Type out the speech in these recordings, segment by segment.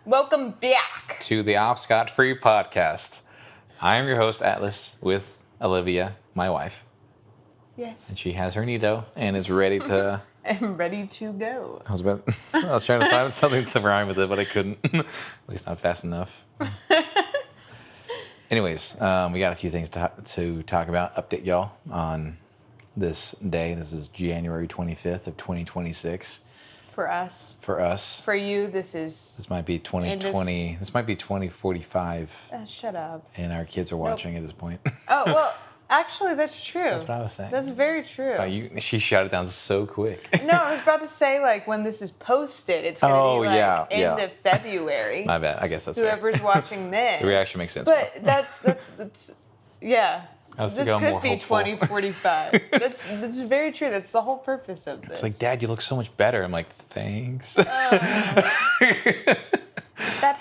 Welcome back to the Off Scot Free podcast. I am your host, Atlas, with Olivia, my wife. Yes. And she has her Needoh and is ready to... I'm ready to go. I was trying to find something to rhyme with it, but I couldn't. At least not fast enough. Anyways, we got a few things to talk about, update y'all on this day. This is January 25th of 2026. For us. For us. For you, this might be 2020. This might be 2045. Shut up. And our kids are watching at this point. Oh, well, actually, that's true. That's what I was saying. That's very true. She shut it down so quick. No, I was about to say, like, when this is posted, it's going to be, like, end of February. My bad. I guess that's Whoever's watching this. The reaction makes sense. But that's yeah. This could be 2045. That's very true. That's the whole purpose of this. It's like, Dad, you look so much better. I'm like, thanks. That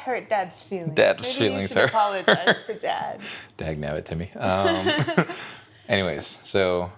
hurt Dad's feelings. Maybe you should apologize to Dad. Dagnabbit to me. Anyways, so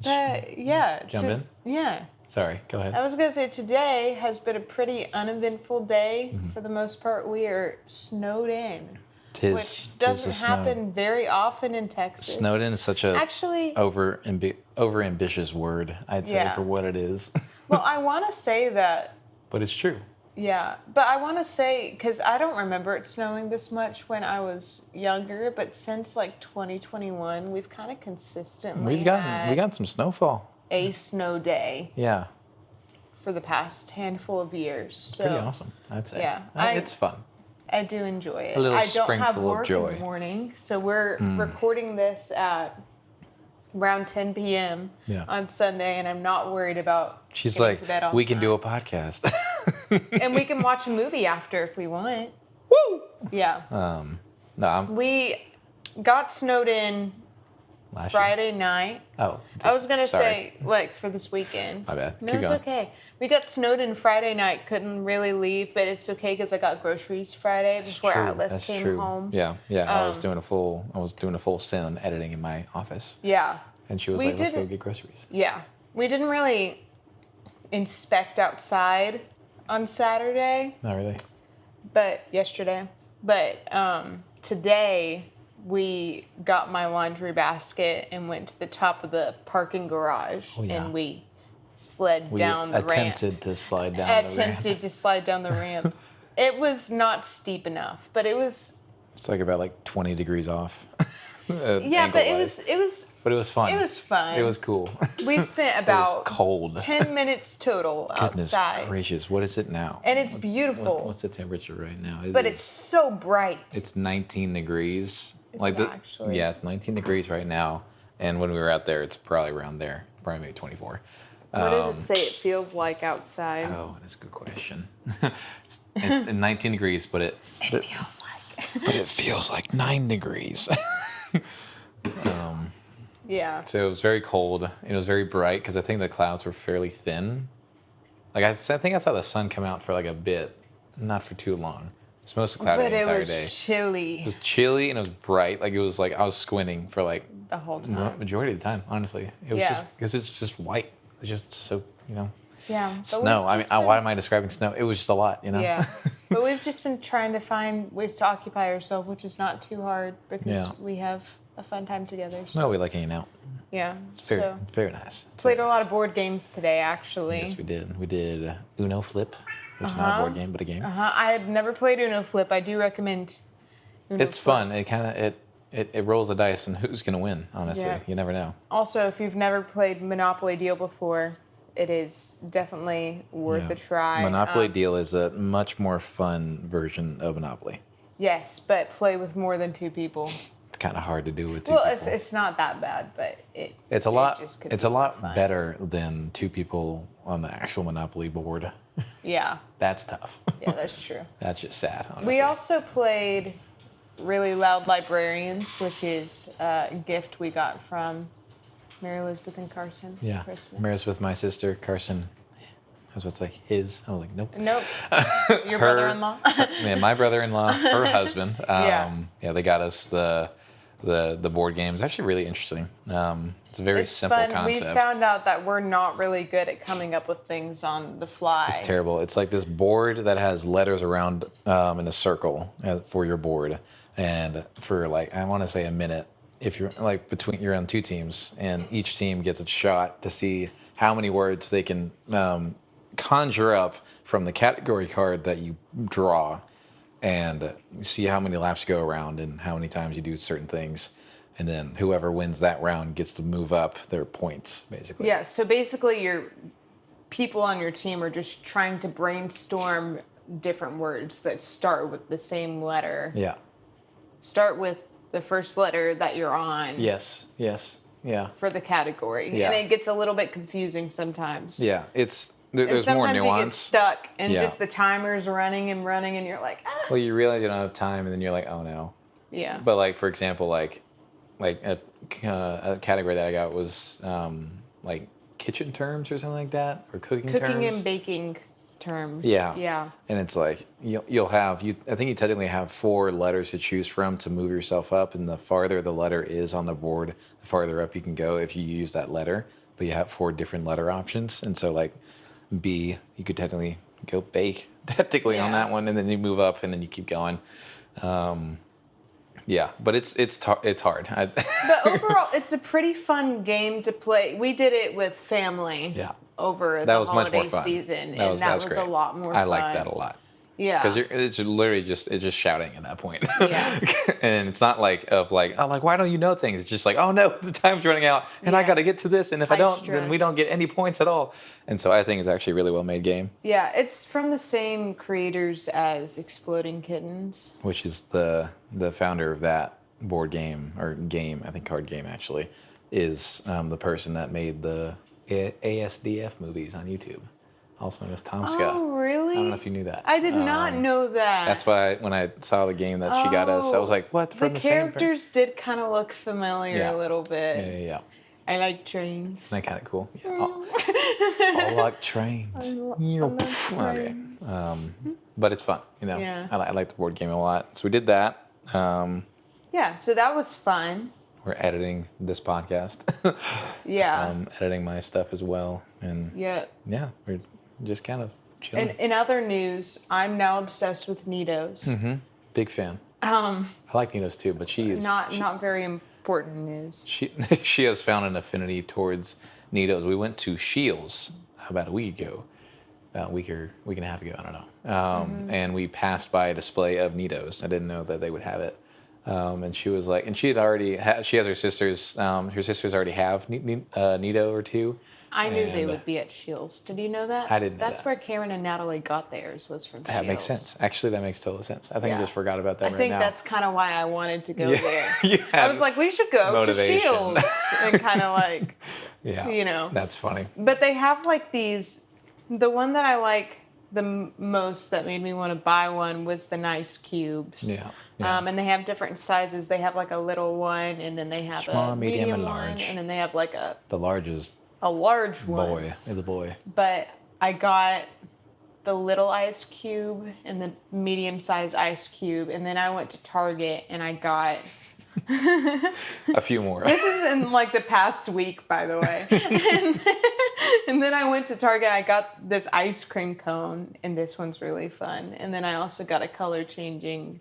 jump in? Yeah. Sorry, go ahead. I was going to say today has been a pretty uneventful day. For the most part, we are snowed in. Which doesn't happen very often in Texas. Snowed in is such a over ambitious word, I'd say, for what it is. Well, I want to say that. But it's true. Yeah, but I want to say, because I don't remember it snowing this much when I was younger, but since like 2021, we've kind of consistently we got some snowfall. A snow day. Yeah. For the past handful of years. So, pretty awesome, I'd say. Yeah. It's fun. I do enjoy it. A little I don't have sprinkle of work joy. in the morning, so we're recording this at around 10 p.m. On Sunday, and I'm not worried about She's getting like, to bed on we time. can do a podcast. And we can watch a movie after if we want. Woo! Yeah. We got snowed in Friday night. Oh. I was going to say, like, for this weekend. My bad. No, it's okay. We got snowed in Friday night, couldn't really leave, but it's okay because I got groceries Friday before Atlas came home. Yeah. I was doing a full send editing in my office. Yeah. And she was like, let's go get groceries. Yeah. We didn't really inspect outside on Saturday. Not really. Yesterday. But today we got my laundry basket and went to the top of the parking garage and we slid down the ramp. Attempted to slide down the ramp. It was not steep enough, but it was... It's like about like 20 degrees off. Yeah, but it was... But it was fun. It was fun. It was cool. We spent about cold. 10 minutes total outside. Goodness gracious, what is it now? And it's beautiful. What's the temperature right now? It's so bright. It's 19 degrees. Actually. Yeah, it's 19 degrees right now. And when we were out there, it's probably around there. Probably maybe 24. What does it say it feels like outside? Oh, that's a good question. It's 19 degrees, but it feels like. But it feels like 9 degrees. Yeah. So it was very cold. It was very bright because I think the clouds were fairly thin. Like I think I saw the sun come out for like a bit, not for too long. It was mostly cloudy the entire day. But it was chilly. It was chilly and it was bright. Like it was like I was squinting for like the whole time. Majority of the time, honestly. It was just because it's just white. It's just so Yeah. Snow. I mean, why am I describing snow? It was just a lot, Yeah. But we've just been trying to find ways to occupy ourselves, which is not too hard because we have a fun time together. So. No, we like hanging out. Yeah. It's very nice. Played a lot of board games today, actually. Yes, we did. We did Uno Flip, which is not a board game, but a game. I had never played Uno Flip. I do recommend Uno It's fun. It kind of it rolls the dice and who's going to win, honestly. Yeah. You never know. Also, if you've never played Monopoly Deal before, it is definitely worth a try. Monopoly Deal is a much more fun version of Monopoly. Yes, but play with more than 2 people. It's kind of hard to do with 2 people. Well, it's not that bad, but it's a lot better than 2 people on the actual Monopoly board. Yeah. That's tough. Yeah, that's true. That's just sad, honestly. We also played Really Loud Librarians, which is a gift we got from Mary Elizabeth and Carson. Yeah. Christmas. Mary Elizabeth, my sister, Carson. I was about to say his. I was like, nope. Nope. Your brother-in-law? Yeah, my brother-in-law, her husband. They got us the the board game is actually really interesting. It's a very simple fun. concept. We found out that we're not really good at coming up with things on the fly. It's terrible. It's like this board that has letters around in a circle for your board, and for like I want to say a minute. If you're like you're on two teams, and each team gets a shot to see how many words they can conjure up from the category card that you draw, and you see how many laps go around and how many times you do certain things. And then whoever wins that round gets to move up their points, basically. Yeah, so basically your people on your team are just trying to brainstorm different words that start with the same letter. Yeah. Start with the first letter that you're on. Yes. Yeah. For the category. Yeah. And it gets a little bit confusing sometimes. Yeah, there's more nuance. Sometimes you get stuck and just the timer's running and you're like, ah. Well, you realize you don't have time, and then you're like, oh no. Yeah. But like, for example, like a category that I got was like kitchen terms or something like that, or cooking terms. Cooking and baking terms. Yeah. Yeah. And it's like you'll have I think you technically have 4 letters to choose from to move yourself up, and the farther the letter is on the board, the farther up you can go if you use that letter. But you have 4 different letter options, and so like B, you could technically go bake technically on that one, and then you move up, and then you keep going. Yeah, but it's hard. But overall, it's a pretty fun game to play. We did it with family over the holiday season, and that was a lot more fun. I like that a lot. Yeah. Because it's literally just shouting at that point. Yeah. And it's not like why don't you know things? It's just like, oh no, the time's running out, and I got to get to this, and if I don't, then we don't get any points at all. And so I think it's actually a really well made game. Yeah, it's from the same creators as Exploding Kittens, which is the founder of that board game or game, I think card game actually, is the person that made the ASDF movies on YouTube. Also known as Tom Scott. Oh, really? I don't know if you knew that. I did not know that. That's why when I saw the game that she got us, I was like, what? From the characters did kind of look familiar a little bit. Yeah. I like trains. Isn't that kind of cool? Yeah. I like trains. I love trains. Okay. But it's fun, Yeah. I like the board game a lot. So we did that. Yeah, so that was fun. We're editing this podcast. Yeah. Editing my stuff as well. And yeah, we're just kind of chilling. In other news, I'm now obsessed with Needohs. Mm-hmm. Big fan. I like Needohs too, but she is not very important news. She has found an affinity towards Needohs. We went to Shields about a week ago, about a week and a half ago, I don't know. And we passed by a display of Needohs. I didn't know that they would have it. And she was like, and she had already she has her sisters. Her sisters already have Needoh or two. I knew they would be at Shields. Did you know that? I didn't know That's that. where Karen and Natalie got theirs, was from Shields. That makes sense. Actually, that makes total sense. I think I just forgot about that I think that's kind of why I wanted to go there. I was like, we should go to Shields. And kind of like, That's funny. But they have like these, the one that I like the most that made me want to buy one was the nice cubes. Yeah. And they have different sizes. They have like a little one, and then they have small, a medium, and one, large. and then they have like the largest. A large one. Boy is a boy. But I got the little ice cube and the medium-sized ice cube, and then I went to Target and I got a few more. This is in like the past week, by the way. And then I went to Target. I got this ice cream cone, and this one's really fun. And then I also got a color-changing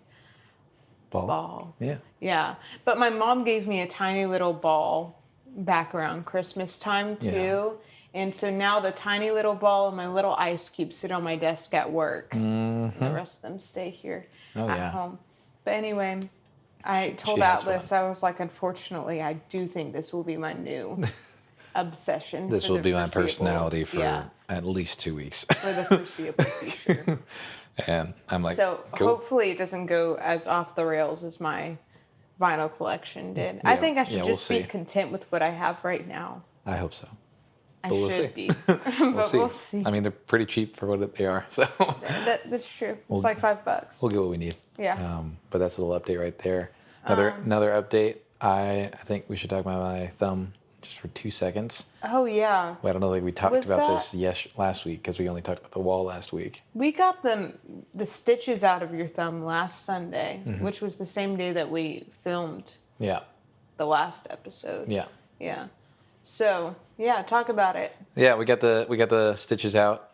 ball. Yeah. Yeah. But my mom gave me a tiny little ball back around Christmas time too. Yeah. And so now the tiny little ball and my little ice cube sit on my desk at work. Mm-hmm. And the rest of them stay here at home. But anyway, I told Atlas, I was like, unfortunately, I do think this will be my new obsession. This will be my personality for at least 2 weeks. For the foreseeable future. And I'm like, so hopefully it doesn't go as off the rails as my vinyl collection did. I think I should just be content with what I have right now. I hope so. But I should be. But we'll see. I mean, they're pretty cheap for what they are. So that's true. It's like $5. We'll get what we need. Yeah. But that's a little update right there. Another update. I think we should talk about my thumb just for 2 seconds. Oh, yeah. Well, I don't know if we talked about this last week because we only talked about the wall last week. We got the stitches out of your thumb last Sunday, which was the same day that we filmed. Yeah. the last episode. Yeah. Yeah. So, yeah, talk about it. Yeah, we got the stitches out.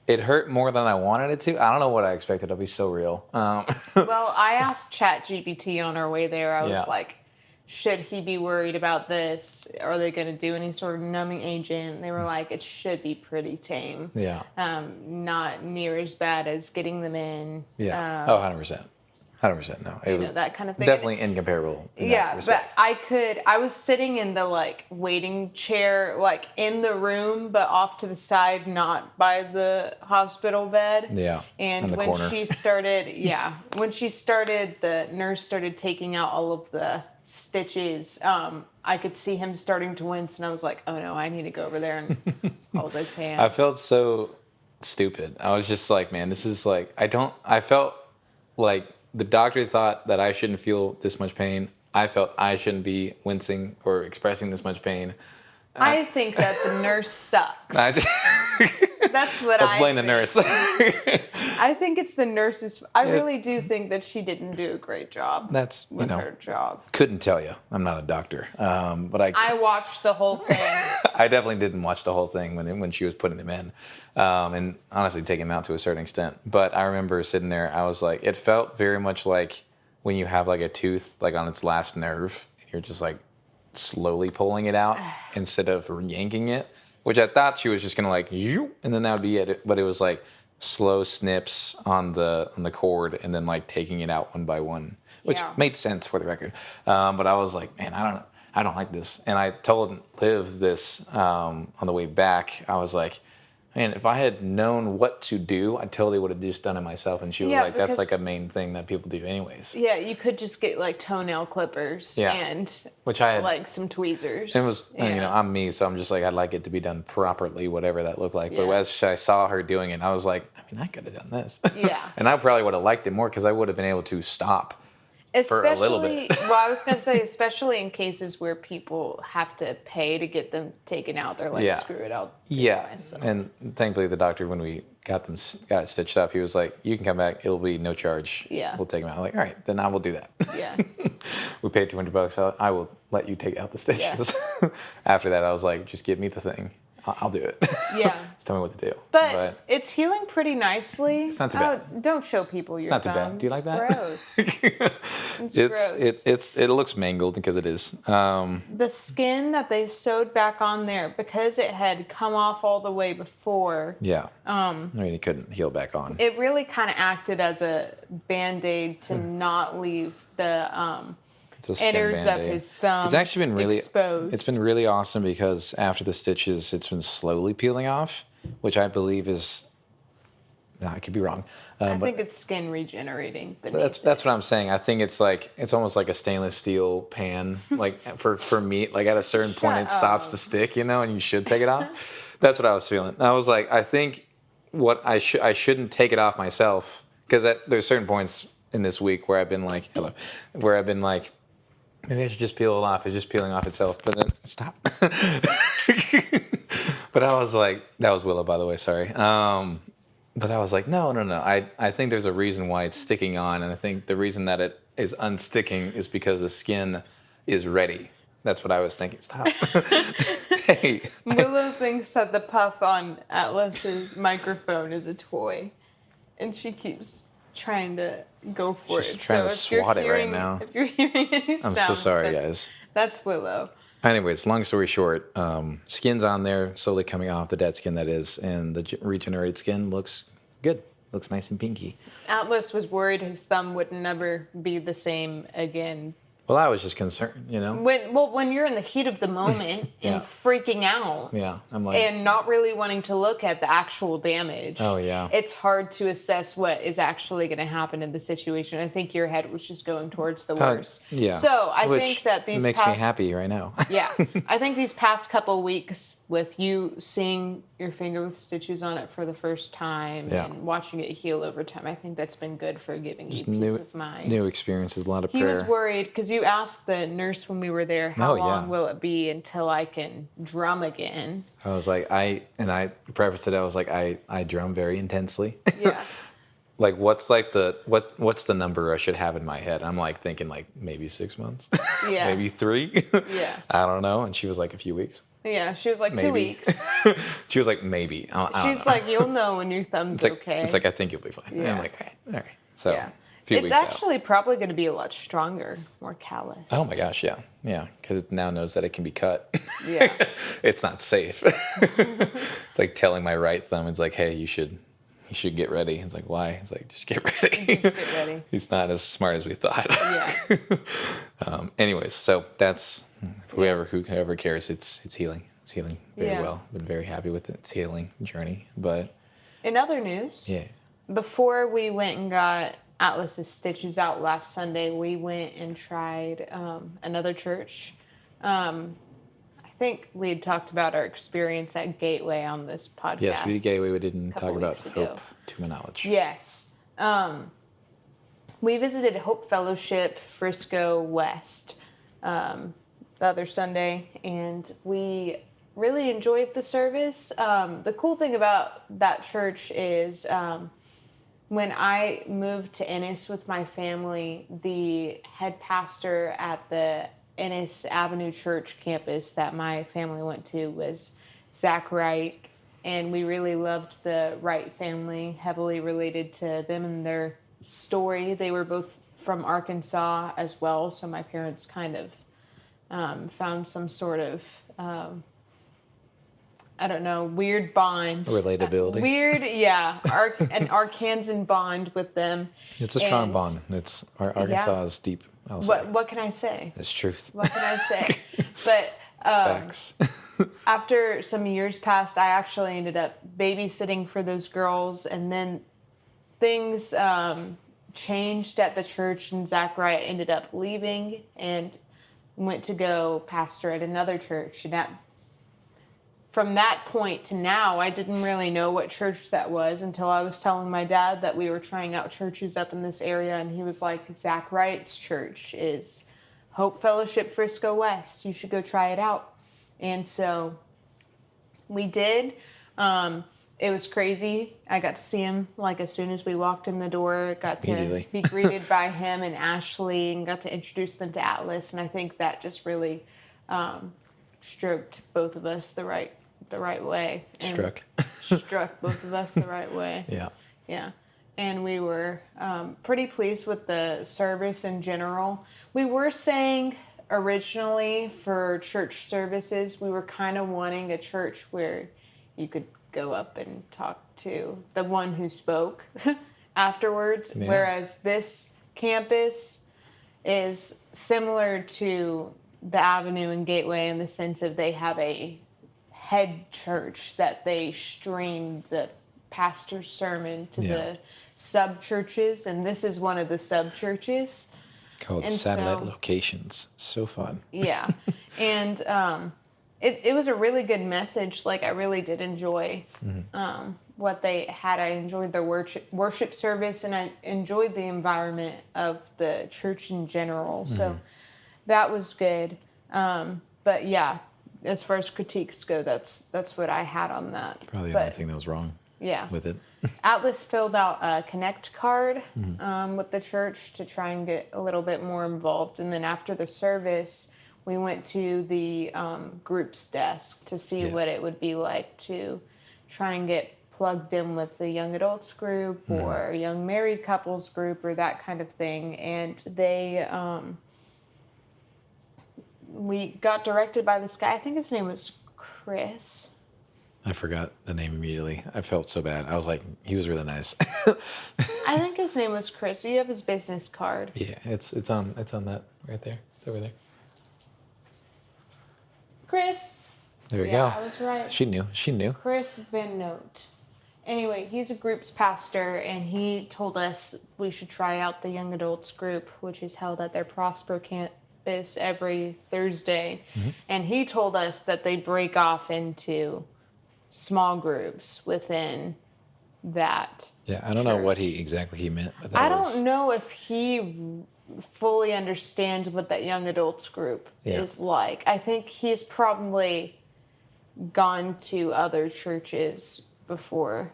It hurt more than I wanted it to. I don't know what I expected. It'll be so real. Well, I asked ChatGPT on our way there. I was Yeah. like, should he be worried about this? Are they going to do any sort of numbing agent? They were like, it should be pretty tame. Yeah. Not near as bad as getting them in. Yeah. 100%. 100%. No. It was That kind of thing. definitely incomparable. Yeah, but I was sitting in the like waiting chair, like in the room, but off to the side, not by the hospital bed. Yeah. And in the when corner. she started, the nurse started taking out all of the stitches. I could see him starting to wince, and I was like, oh no, I need to go over there and hold his hand. I felt so stupid. I was just like, man, this is like, I felt like the doctor thought that I shouldn't feel this much pain. I felt I shouldn't be wincing or expressing this much pain. I think that the nurse sucks. That's what Let's blame the nurse. I think it's the nurse's. I really do think that she didn't do a great job. That's with her job. Couldn't tell you. I'm not a doctor, but I watched the whole thing. I definitely didn't watch the whole thing when she was putting them in, and honestly taking them out to a certain extent. But I remember sitting there. I was like, it felt very much like when you have like a tooth like on its last nerve, and you're just like slowly pulling it out instead of yanking it. Which I thought she was just gonna like you, and then that would be it. But it was like slow snips on the cord, and then like taking it out one by one, which made sense for the record. But I was like, man, I don't like this. And I told Liv this on the way back. I was like, man, if I had known what to do, I totally would have just done it myself. And she was like, that's like a main thing that people do anyways. Yeah, you could just get like toenail clippers and which I had, like some tweezers. It was, I'm me, so I'm just like, I'd like it to be done properly, whatever that looked like. But as I saw her doing it, I was like, I mean, I could have done this. Yeah. And I probably would have liked it more because I would have been able to stop. For a little bit. Well, I was going to say, especially in cases where people have to pay to get them taken out, they're like, screw it, I'll do it myself. And thankfully the doctor, when we got it stitched up, he was like, you can come back, it'll be no charge. Yeah. We'll take them out. I'm like, all right, then I will do that. Yeah. We paid $200. I will let you take out the stitches. Yeah. After that, I was like, just give me the thing. I'll do it. Yeah. Just tell me what to do. But it's healing pretty nicely. It's not too bad. Don't show people your thumb. It's not too bad. Do you like that? Gross. It's gross. It looks mangled because it is. The skin that they sewed back on there, because it had come off all the way before. Yeah. I mean, it couldn't heal back on. It really kind of acted as a Band-Aid to not leave the innards of his thumb. It's actually been really exposed. It's been really awesome because after the stitches, it's been slowly peeling off, which I believe is. No, I could be wrong. I think it's skin regenerating. That's what I'm saying. I think it's almost like a stainless steel pan, like for meat. Like at a certain point, it stops to stick, and you should take it off. That's what I was feeling. I was like, I think what I shouldn't take it off myself because there's certain points in this week where I've been like, maybe I should just peel it off. It's just peeling off itself. But then, stop. But I was like, that was Willow, by the way, sorry. But I was like, no. I think there's a reason why it's sticking on. And I think the reason that it is unsticking is because the skin is ready. That's what I was thinking. Stop. Hey. Willow thinks that the puff on Atlas's microphone is a toy. And she keeps trying to go for She's it. Trying to swat it right now. If you're hearing any sounds, I'm so sorry, guys. That's Willow. Anyways, long story short, skin's on there, slowly coming off, the dead skin that is, and the regenerated skin looks good. Looks nice and pinky. Atlas was worried his thumb would never be the same again. Well, I was just concerned, When you're in the heat of the moment and freaking out, I'm like, and not really wanting to look at the actual damage. Oh yeah, it's hard to assess what is actually going to happen in the situation. I think your head was just going towards the worst. So I think that these makes me happy right now. I think these past couple weeks with you seeing your finger with stitches on it for the first time and watching it heal over time, I think that's been good for giving you peace of mind. New experiences, a lot of prayer. He was worried because you asked the nurse when we were there, how long will it be until I can drum again? I was like, I prefaced it, I was like, I drum very intensely. Yeah. like what's like what's the number I should have in my head? I'm like thinking like maybe 6 months, Yeah. maybe 3. Yeah. I don't know. And she was like a few weeks. Yeah, she was like Maybe. 2 weeks. She was like maybe. I don't She's know. like, you'll know when your thumb's okay. It's like I think you'll be fine. And Yeah. I'm like, all right. So Yeah. a few It's weeks out. actually probably going to be a lot stronger, more callous. Oh my gosh, yeah, because it now knows that it can be cut. Yeah. It's not safe. It's like telling my right thumb, it's like, hey, you should get ready. It's like, why? It's like, just get ready. Just get ready. He's not as smart as we thought. Yeah. Anyways, so that's whoever cares. It's healing. It's healing very Yeah. well. Been very happy with its healing journey. But In other news, yeah, before we went and got Atlas's stitches out last Sunday, we went and tried another church. I think we had talked about our experience at Gateway on this podcast. yes, we did Gateway. We didn't talk about weeks ago. Hope to my knowledge. Yes. We visited Hope Fellowship, Frisco West, the other Sunday, and we really enjoyed the service. The cool thing about that church is when I moved to Ennis with my family, the head pastor at the Ennis Avenue Church campus that my family went to was Zach Wright, and we really loved the Wright family, heavily related to them and their story. They were both from Arkansas as well, so my parents kind of found some sort of I don't know, weird bond. Relatability. Weird, yeah. An Arkansan bond with them. It's a strong bond. It's Arkansas is deep. What can I say? It's truth. What can I say? But Facts. after some years passed, I actually ended up babysitting for those girls, and then things changed at the church, and Zach Wright ended up leaving and went to go pastor at another church. And from that point to now, I didn't really know what church that was until I was telling my dad that we were trying out churches up in this area, and he was like, Zach Wright's church is Hope Fellowship Frisco West. You should go try it out. And so we did. It was crazy. I got to see him like as soon as we walked in the door. Got to be greeted by him and Ashley, and got to introduce them to Atlas. And I think that just really stroked both of us the right way. And struck both of us the right way. Yeah. Yeah. And we were pretty pleased with the service in general. We were saying originally for church services, we were kind of wanting a church where you could go up and talk to the one who spoke afterwards. Yeah. Whereas this campus is similar to the Avenue and Gateway in the sense of they have a head church that they stream the pastor's sermon to the sub churches, and this is one of the sub churches called Satellite Locations. So fun. Yeah. And it was a really good message. Like, I really did enjoy what they had. I enjoyed their worship service, and I enjoyed the environment of the church in general. So that was good. But yeah, as far as critiques go, that's what I had on that. Probably the only thing that was wrong with it. Atlas filled out a Connect card with the church to try and get a little bit more involved. And then after the service, we went to the group's desk to see what it would be like to try and get plugged in with the young adults group or young married couples group or that kind of thing. And they... we got directed by this guy. I think his name was Chris. I forgot the name immediately. I felt so bad. I was like, he was really nice. I think his name was Chris. You have his business card. Yeah, it's on that right there. It's over there. Chris. There we go. I was right. She knew. Chris Van Note. Anyway, he's a group's pastor, and he told us we should try out the young adults group, which is held at their Prosper campus every Thursday. And he told us that they break off into small groups within that. Yeah, I don't know what he meant. But I don't know if he fully understands what that young adults group is like. I think he's probably gone to other churches before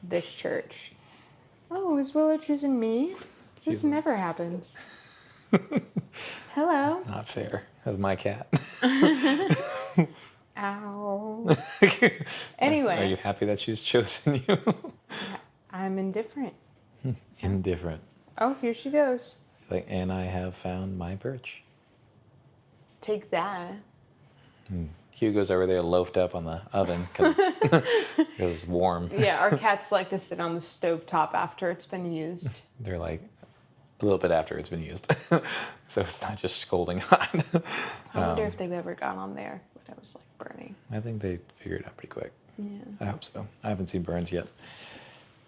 this church. Oh, is Willow choosing me? This never happens. Hello. It's not fair. That's my cat. Ow. Anyway. Are you happy that she's chosen you? I'm indifferent. Indifferent. Oh, here she goes. Like, and I have found my perch. Take that. Hugo's over there loafed up on the oven because it's warm. Yeah, our cats like to sit on the stovetop after it's been used. They're like a little bit after it's been used. So it's not just scalding hot. I wonder if they've ever gone on there when it was like burning. I think they figured it out pretty quick. Yeah. I hope so. I haven't seen burns yet.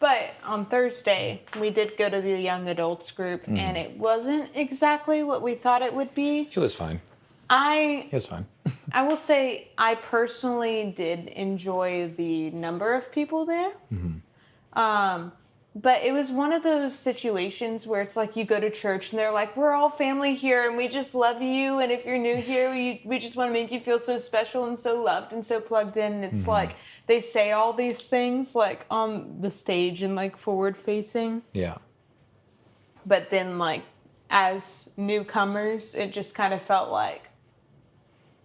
But on Thursday, we did go to the young adults group, and it wasn't exactly what we thought it would be. It was fine. It was fine. I will say I personally did enjoy the number of people there. But it was one of those situations where it's like you go to church and they're like, we're all family here and we just love you. And if you're new here, we just want to make you feel so special and so loved and so plugged in. And it's like they say all these things like on the stage and like forward facing. Yeah. But then like as newcomers, it just kind of felt like,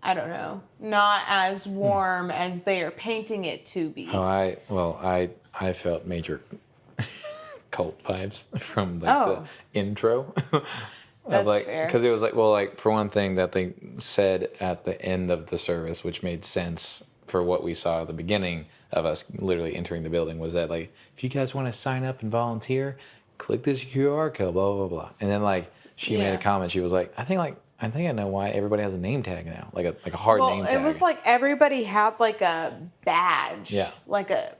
I don't know, not as warm as they are painting it to be. Oh, I felt major cult vibes from like the intro. That's like, fair. Because it was like, well, like for one thing that they said at the end of the service, which made sense for what we saw at the beginning of us literally entering the building, was that like, if you guys want to sign up and volunteer, click this QR code, blah, blah, blah. And then like she made a comment. She was like, I think I know why everybody has a name tag now, like a hard name tag. It was like everybody had like a badge, Yeah. like a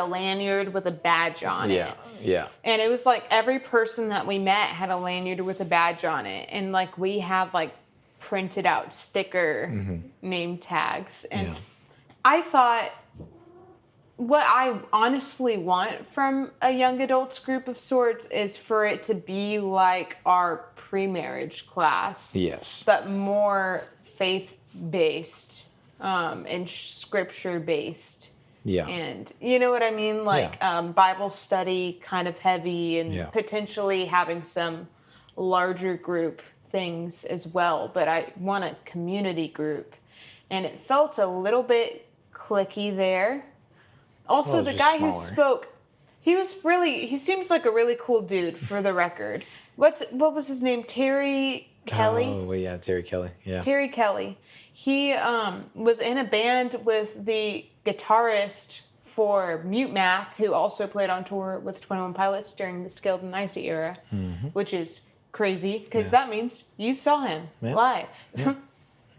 lanyard with a badge on it. Yeah. And it was like every person that we met had a lanyard with a badge on it, and like we had like printed out sticker name tags, and I thought what I honestly want from a young adults group of sorts is for it to be like our pre-marriage class. Yes. But more faith-based and scripture-based. Yeah. And you know what I mean? Like Bible study kind of heavy and potentially having some larger group things as well. But I want a community group. And it felt a little bit cliquey there. Also, the guy who spoke, he seems like a really cool dude for the record. What was his name? Terry Kelly? Oh, well, yeah, Terry Kelly. Yeah. Terry Kelly. He was in a band with the guitarist for Mute Math, who also played on tour with 21 Pilots during the Skilled and Icy era, which is crazy because that means you saw him live.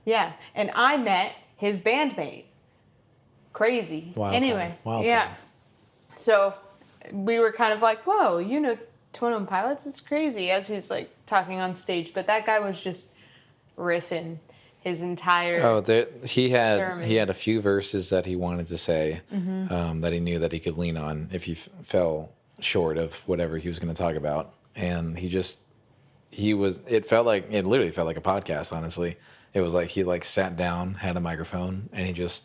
Yeah. And I met his bandmate. Crazy. Wild anyway, time. Time. So we were kind of like, whoa, 21 Pilots? It's crazy, as he's like talking on stage. But that guy was just riffing his entire he had sermon. He had a few verses that he wanted to say that he knew that he could lean on if he fell short of whatever he was going to talk about. And it literally felt like a podcast, honestly. It was like he like sat down, had a microphone, and he just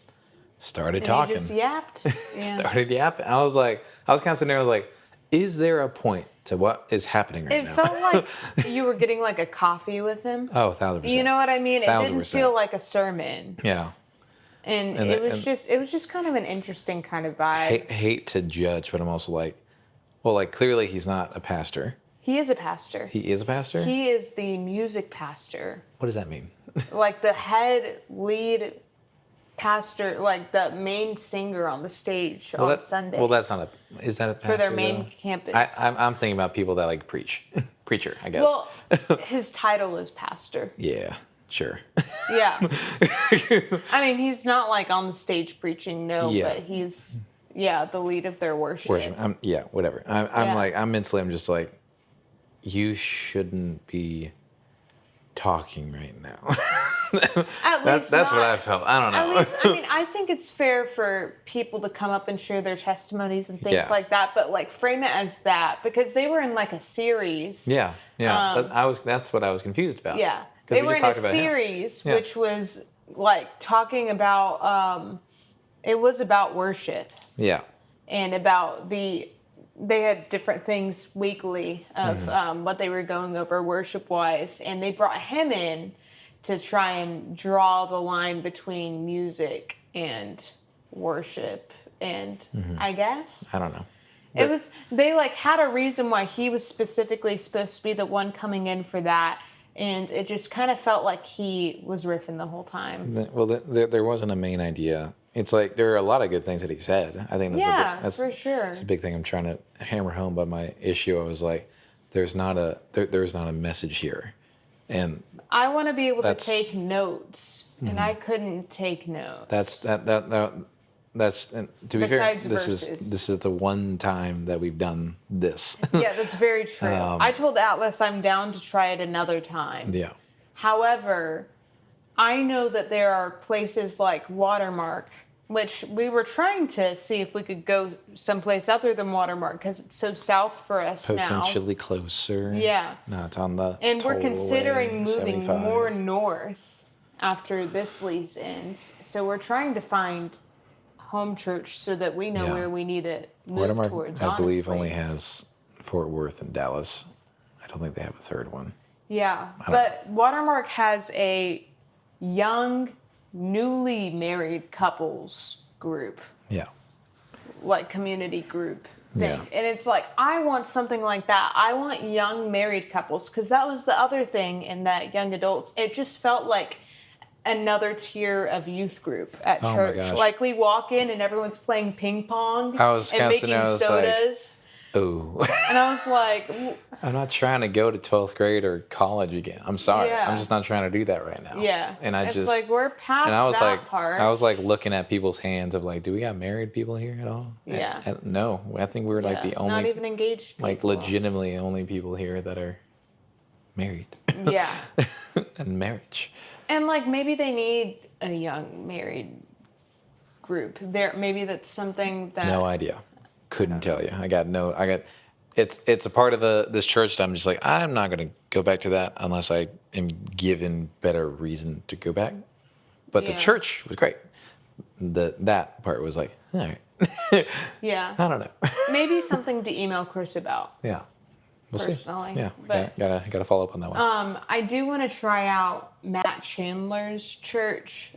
started talking. He just yapped. Started yapping. I was kind of sitting there, I was like, is there a point to what is happening right now? It felt like you were getting like a coffee with him. Oh, 1,000%. You know what I mean? 1,000%. It didn't feel like a sermon. Yeah. And it was just kind of an interesting kind of vibe. Hate to judge, but I'm also like, well, like clearly he's not a pastor. He is a pastor. He is a pastor? He is the music pastor. What does that mean? Like the head lead pastor, like the main singer on the stage on Sundays. Well, that's not is that a pastor? For their main campus. I'm thinking about people that like preach. Preacher, I guess. Well, his title is pastor. Yeah, sure. Yeah. I mean, he's not like on the stage preaching, but he's, the lead of their worship. Whatever. I'm just like, you shouldn't be talking right now. That's what I felt. I don't know. At least, I mean, I think it's fair for people to come up and share their testimonies and things like that, but like frame it as that because they were in like a series. Yeah. That's what I was confused about. Yeah, they were in a series which was like talking about. It was about worship. Yeah. And about the they had different things weekly of what they were going over worship-wise, and they brought him in to try and draw the line between music and worship, and I guess I don't know. it was, they like had a reason why he was specifically supposed to be the one coming in for that, and it just kind of felt like he was riffing the whole time. Well, there wasn't a main idea. It's like there are a lot of good things that he said. I think that's for sure. That's a big thing I'm trying to hammer home. But my issue, I was like, there's not a message here, and I want to be able to take notes, and I couldn't take notes. That's and to be Besides fair, verses. this is the one time that we've done this. Yeah, that's very true. I told Atlas I'm down to try it another time. Yeah. However, I know that there are places like Watermark, which we were trying to see if we could go someplace other than Watermark because it's so south for us now. Potentially closer. Yeah. Not on the And we're tollway, considering moving 75. more north after this lease ends. So we're trying to find home church so that we know where we need to move Watermark, towards, I honestly. believe, only has Fort Worth and Dallas. I don't think they have a third one. Yeah, but Watermark has a young, newly married couples group. Yeah. Like community group thing. Yeah. And it's like, I want something like that. I want young married couples, because that was the other thing in that young adults. It just felt like another tier of youth group at church. Like we walk in and everyone's playing ping pong and making sodas. Oh. And I was like, I'm not trying to go to 12th grade or college again. I'm sorry. Yeah. I'm just not trying to do that right now. Yeah. And it's like we're past that part. I was like looking at people's hands of like, do we got married people here at all? Yeah. And no, I think we're like the only, not even engaged people. like legitimately only people here that are married. Yeah. And marriage. And like maybe they need a young married group. Maybe that's something that. No idea. Couldn't tell you. It's a part of this church that I'm just like, I'm not going to go back to that unless I am given better reason to go back. But the church was great. That part was like, all right. Yeah. I don't know. Maybe something to email Chris about. Yeah. We'll personally. See. Yeah. But gotta follow up on that one. I do want to try out Matt Chandler's church.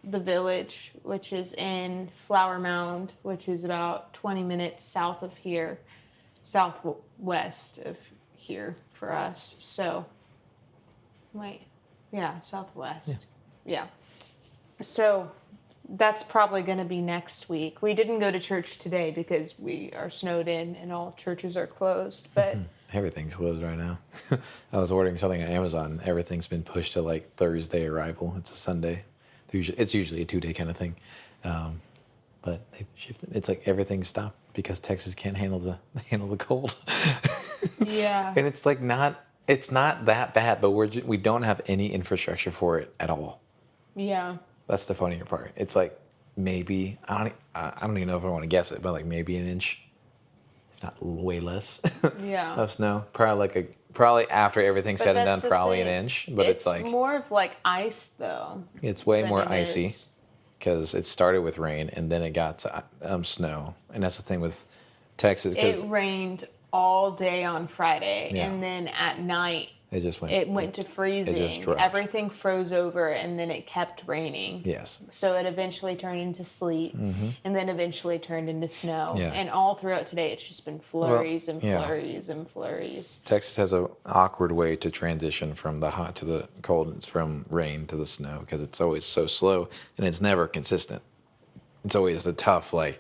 The Village, which is in Flower Mound, which is about 20 minutes south of here, southwest of here for us. So, southwest. Yeah. So, that's probably going to be next week. We didn't go to church today because we are snowed in and all churches are closed, but... Everything's closed right now. I was ordering something on Amazon. Everything's been pushed to like Thursday arrival. It's a Sunday. It's usually a 2-day kind of thing, but they've shifted. It's like everything stopped because Texas can't handle the cold. Yeah, and it's like it's not that bad, but we don't have any infrastructure for it at all. Yeah, that's the funnier part. It's like maybe I don't even know if I want to guess it, but like maybe an inch, if not way less. Yeah, of snow. Probably after everything's said and done, probably an inch. But it's like more of like ice though. It's way more icy because it started with rain and then it got to snow. And that's the thing with Texas. It rained all day on Friday, and then at night it went to freezing. Everything froze over, and then it kept raining. Yes. So it eventually turned into sleet, and then eventually turned into snow. Yeah. And all throughout today, it's just been flurries and flurries and flurries. Texas has an awkward way to transition from the hot to the cold. It's from rain to the snow because it's always so slow, and it's never consistent. It's always a tough, like,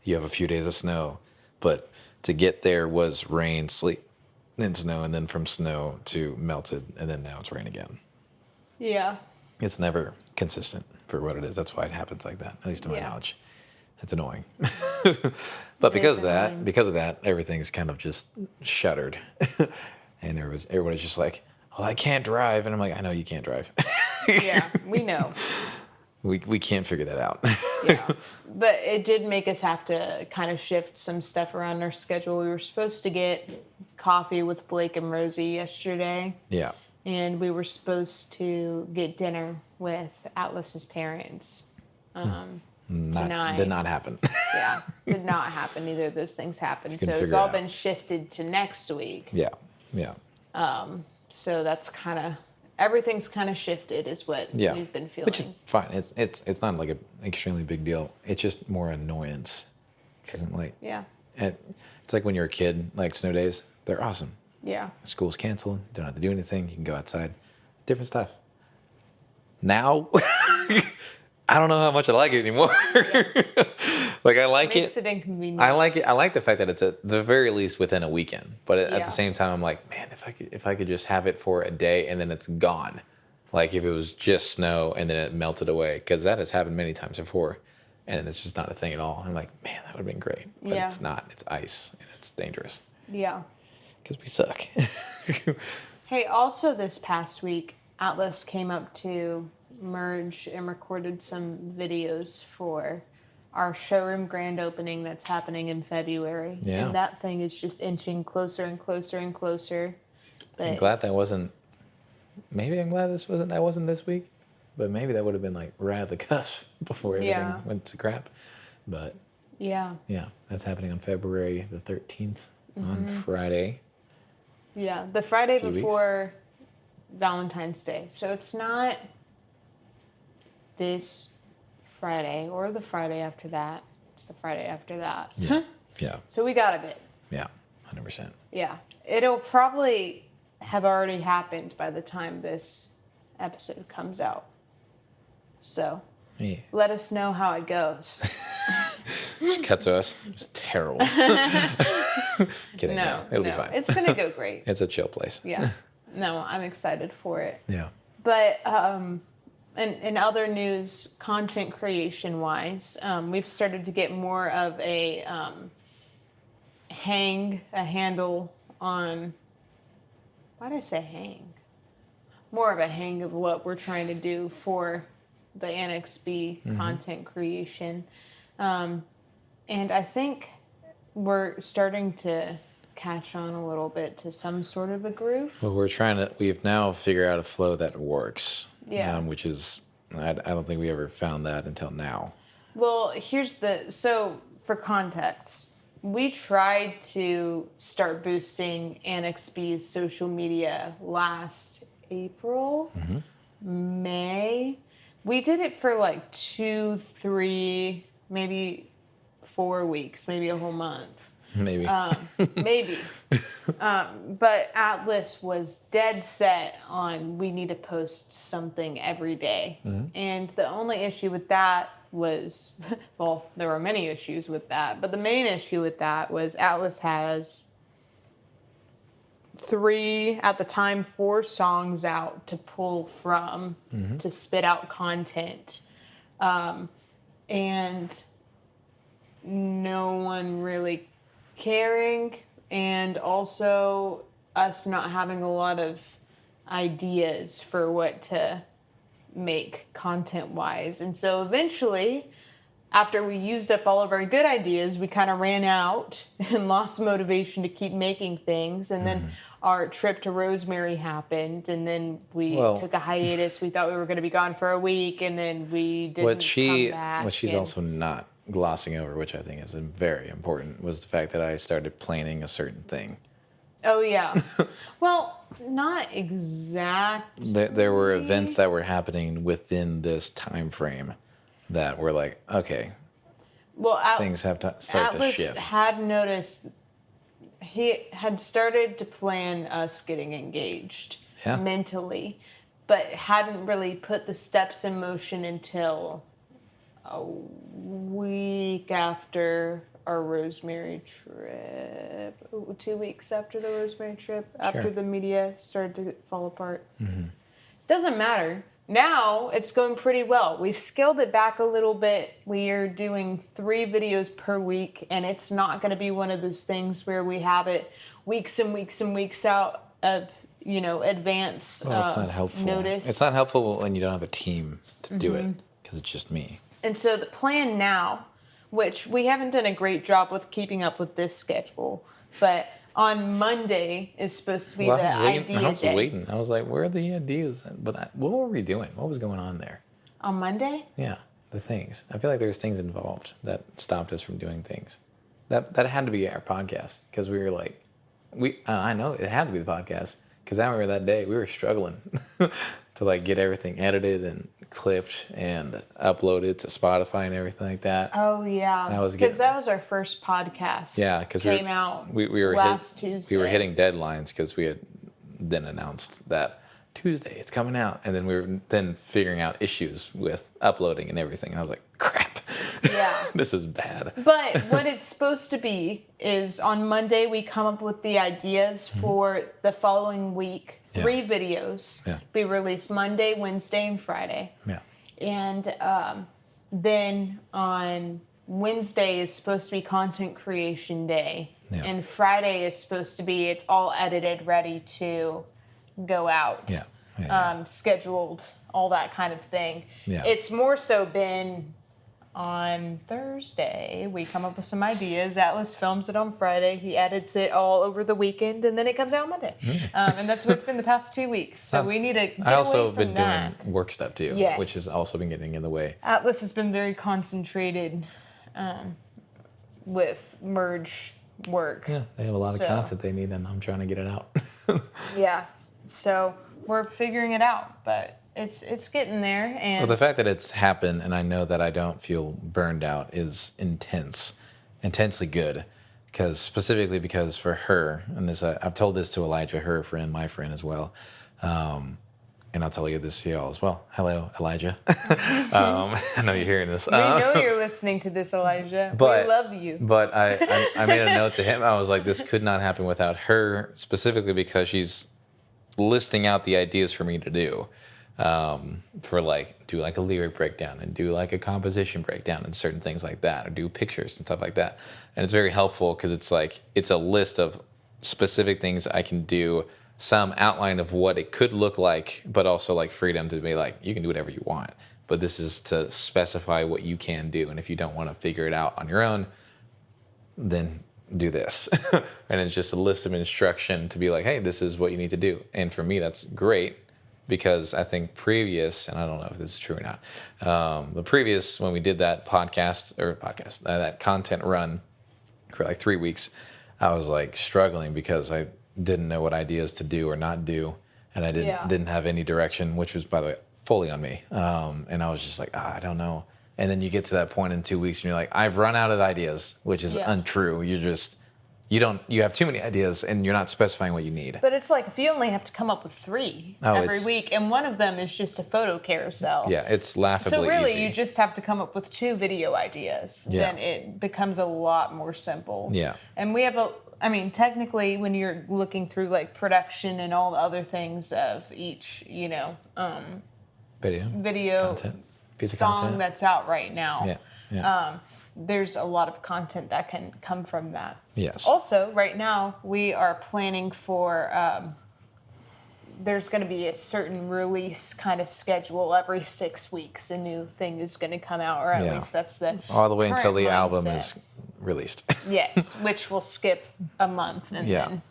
you have a few days of snow, but to get there was rain, sleet, then snow, and then from snow to melted, and then now it's rain again. Yeah. It's never consistent for what it is. That's why it happens like that, at least to my knowledge. It's annoying. But because of that, everything's kind of just shuttered. And everybody's just like, well, I can't drive. And I'm like, I know you can't drive. Yeah, we know. We can't figure that out. Yeah. But it did make us have to kind of shift some stuff around our schedule. We were supposed to get coffee with Blake and Rosie yesterday. Yeah. And we were supposed to get dinner with Atlas's parents Did not happen. Yeah, did not happen. Neither of those things happened. So it's all been shifted to next week. Yeah. So that's everything's kind of shifted is what we've been feeling. Which is fine. It's not like an extremely big deal. It's just more annoyance. Isn't like it's like when you're a kid, like snow days, they're awesome. Yeah. School's canceled. Don't have to do anything. You can go outside. Different stuff. Now, I don't know how much I like it anymore. Like I like Makes it inconvenient. I like it. I like the fact that it's at the very least within a weekend. But at the same time, I'm like, man, if I could just have it for a day and then it's gone. Like if it was just snow and then it melted away, because that has happened many times before, and it's just not a thing at all. I'm like, man, that would have been great. But it's not. It's ice and it's dangerous. Yeah. Because we suck. Hey, also this past week, Atlas came up to Merge and recorded some videos for our showroom grand opening that's happening in February. Yeah. And that thing is just inching closer and closer and closer. But I'm glad that wasn't. Maybe I'm glad that wasn't this week, but maybe that would have been like right at the cusp before everything went to crap. But yeah, that's happening on February the 13th on Friday. Yeah, the Friday before Valentine's Day. So it's not this Friday or the Friday after that. It's the Friday after that. Yeah. So we got a bit. Yeah, 100%. Yeah. It'll probably have already happened by the time this episode comes out. So let us know how it goes. Just cut to us. It's terrible. Kidding. No, it'll be fine. It's going to go great. It's a chill place. Yeah. No, I'm excited for it. Yeah. But in other news, content creation wise, we've started to get more of a handle on. Why did I say hang? More of a hang of what we're trying to do for the Annex B content creation. And I think we're starting to catch on a little bit to some sort of a groove. Well, we've now figured out a flow that works. Yeah. Which is, I don't think we ever found that until now. Well, so for context, we tried to start boosting Annex B's social media last April, May. We did it for like 2, 3, maybe 4 weeks, maybe a whole month. Maybe. Maybe. But Atlas was dead set on we need to post something every day. And the only issue with that was, well, there were many issues with that, but the main issue with that was Atlas has 3, at the time, 4 songs out to pull from to spit out content. And no one really caring, and also us not having a lot of ideas for what to make content-wise. And so eventually, after we used up all of our good ideas, we kind of ran out and lost motivation to keep making things. And then our trip to Rosemary happened, and then we took a hiatus. We thought we were going to be gone for a week, and then we didn't come back. What she's also not glossing over, which I think is very important, was the fact that I started planning a certain thing. Oh, yeah. Well, not exactly. There were events that were happening within this time frame that were like, okay, things have to start to shift. Atlas had noticed, he had started to plan us getting engaged mentally, but hadn't really put the steps in motion until a week after our Rosemary trip, 2 weeks after the Rosemary trip, after the media started to fall apart. Doesn't matter. Now it's going pretty well. We've scaled it back a little bit. We are doing 3 videos per week, and it's not going to be one of those things where we have it weeks and weeks and weeks out of, advance it's not helpful. Notice. It's not helpful when you don't have a team to do it, because it's just me. And so the plan now, which we haven't done a great job with keeping up with this schedule, but on Monday is supposed to be the idea day. I was waiting. I was like, where are the ideas? But what were we doing? What was going on there? On Monday? Yeah. the things. I feel like there's things involved that stopped us from doing things. That had to be our podcast because we were like, I know it had to be the podcast because I remember that day we were struggling to like get everything edited and clipped and uploaded to Spotify and everything like that. Oh yeah, because that was our first podcast. Yeah, because came out we were last Tuesday. We were hitting deadlines because we had then announced that Tuesday it's coming out, and then we were then figuring out issues with uploading and everything. I was like, crap. Yeah. This is bad. But what it's supposed to be is on Monday we come up with the ideas for the following week. 3 videos be released Monday, Wednesday, and Friday. Yeah. And then on Wednesday is supposed to be content creation day. Yeah. And Friday is supposed to be it's all edited, ready to go out. Yeah. Scheduled, all that kind of thing. Yeah. It's more so been on Thursday, we come up with some ideas. Atlas films it on Friday. He edits it all over the weekend, and then it comes out on Monday. And that's what it's been the past 2 weeks. So we need to get I also away have been from that. doing work stuff too, which has also been getting in the way. Atlas has been very concentrated with merge work. Yeah, they have a lot of content they need, and I'm trying to get it out. Yeah, so we're figuring it out, but it's getting there. And well, the fact that it's happened and I know that I don't feel burned out is intensely good. Specifically because for her, and this I've told this to Elijah, her friend, my friend as well, and I'll tell you this to y'all as well. Hello, Elijah. I know you're hearing this. We know you're listening to this, Elijah. We love you. But I made a note to him. I was like, this could not happen without her, specifically because she's listing out the ideas for me to do. For like do like a lyric breakdown and do like a composition breakdown and certain things like that, or do pictures and stuff like that. And it's very helpful because it's like it's a list of specific things I can do, some outline of what it could look like, but also like freedom to be like, you can do whatever you want, but this is to specify what you can do. And if you don't want to figure it out on your own, then do this. And it's just a list of instruction to be like, hey, this is what you need to do. And for me, that's great. Because I think previous, and I don't know if this is true or not, the previous, when we did that that content run for like 3 weeks, I was like struggling because I didn't know what ideas to do or not do. And I didn't have any direction, which was, by the way, fully on me. And I was just like, I don't know. And then you get to that point in 2 weeks and you're like, I've run out of ideas, which is untrue. You have too many ideas and you're not specifying what you need. But it's like if you only have to come up with 3 every week, and one of them is just a photo carousel. Yeah, it's laughably easy. So really, you just have to come up with 2 video ideas. Yeah. Then it becomes a lot more simple. Yeah. And we have technically, when you're looking through like production and all the other things of each, video content, piece song of content that's out right now. Yeah. Yeah. There's a lot of content that can come from that. Yes. Also, right now, we are planning for, there's going to be a certain release kind of schedule. Every 6 weeks, a new thing is going to come out, or at least that's the all the way until the album is released. Yes, which will skip a month. And then,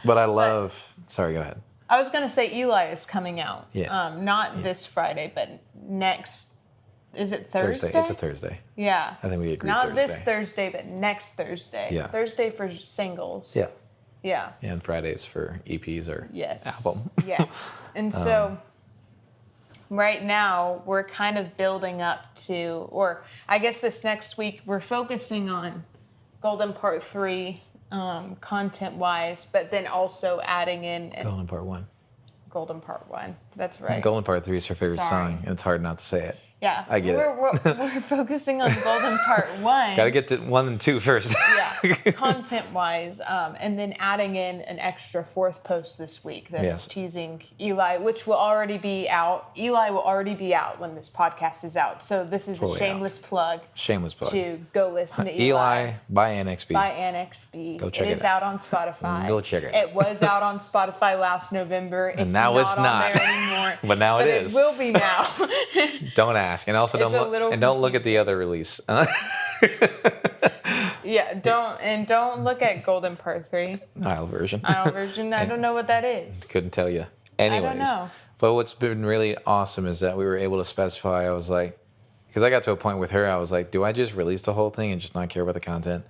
But I love, sorry, go ahead. I was going to say Eli is coming out. Yes. Not this Friday, but next. Is it Thursday? It's a Thursday. Yeah. I think we agreed Not Thursday. this Thursday, but next Thursday. Yeah. Thursday for singles. Yeah. Yeah. And Fridays for EPs or album. Yes. And so right now we're kind of building up to, or I guess this next week we're focusing on Golden Part 3 content-wise, but then also adding in... Golden Part 1. Golden Part 1. That's right. Golden Part 3 is her favorite song, and it's hard not to say it. Yeah, I get it. We're focusing on Golden Part 1. Got to get to 1 and 2 first. Yeah, content-wise, and then adding in an extra 4th post this week that is teasing Eli, which will already be out. Eli will already be out when this podcast is out. So this is a shameless plug. Shameless plug. To go listen to Eli by NXB. By NXB. Go check it out. It is out on Spotify. Go check it out. It was out on Spotify last November. And now it's not on there anymore. But now it is. It will be now. Don't ask. And also don't look at the other release. Yeah, don't look at Golden Part 3. Aisle version. I don't know what that is. Couldn't tell you. Anyways, I don't know. But what's been really awesome is that we were able to specify. I was like, because I got to a point with her, I was like, do I just release the whole thing and just not care about the content?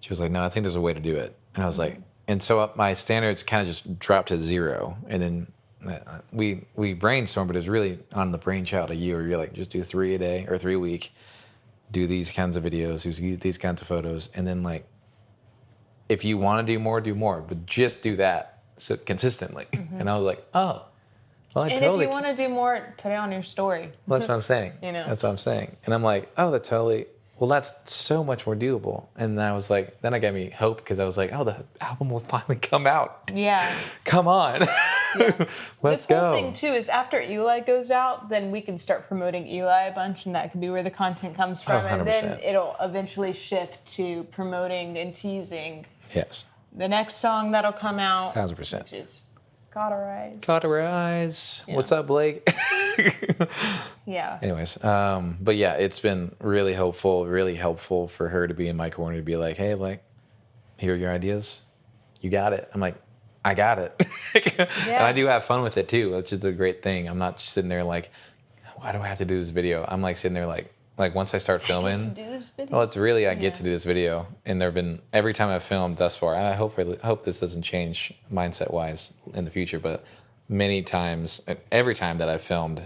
She was like, no, I think there's a way to do it. And I was like, and so my standards kind of just dropped to 0. And then we brainstormed, but it was really on the brainchild of you, where you're like, just do 3 a day or 3 a week, do these kinds of videos, use these kinds of photos. And then like, if you want to do more, but just do that consistently. And I was like, oh, well, and if you want to do more, put it on your story. Well, that's what I'm saying. That's what I'm saying. And I'm like, oh, that's so much more doable. And I was like, then it gave me hope, because I was like, oh, the album will finally come out. Yeah. Come on. Yeah. Let's go. The cool thing too is after Eli goes out, then we can start promoting Eli a bunch, and that can be where the content comes from. Oh, and then it'll eventually shift to promoting and teasing. Yes. The next song that'll come out. 1,000%. Which is Cauterize. Cauterize. Yeah. What's up, Blake? Yeah. Anyways, but yeah, it's been really helpful for her to be in my corner, to be like, hey, like, here are your ideas. You got it. I'm like, I got it. Yeah. And I do have fun with it too, which is a great thing. I'm not just sitting there like, why do I have to do this video? I'm like sitting there like once I start filming, I get to do this video. Well, it's really, I get to do this video. And there've been, every time I've filmed thus far, and I hope this doesn't change mindset wise in the future, but many times, every time that I've filmed,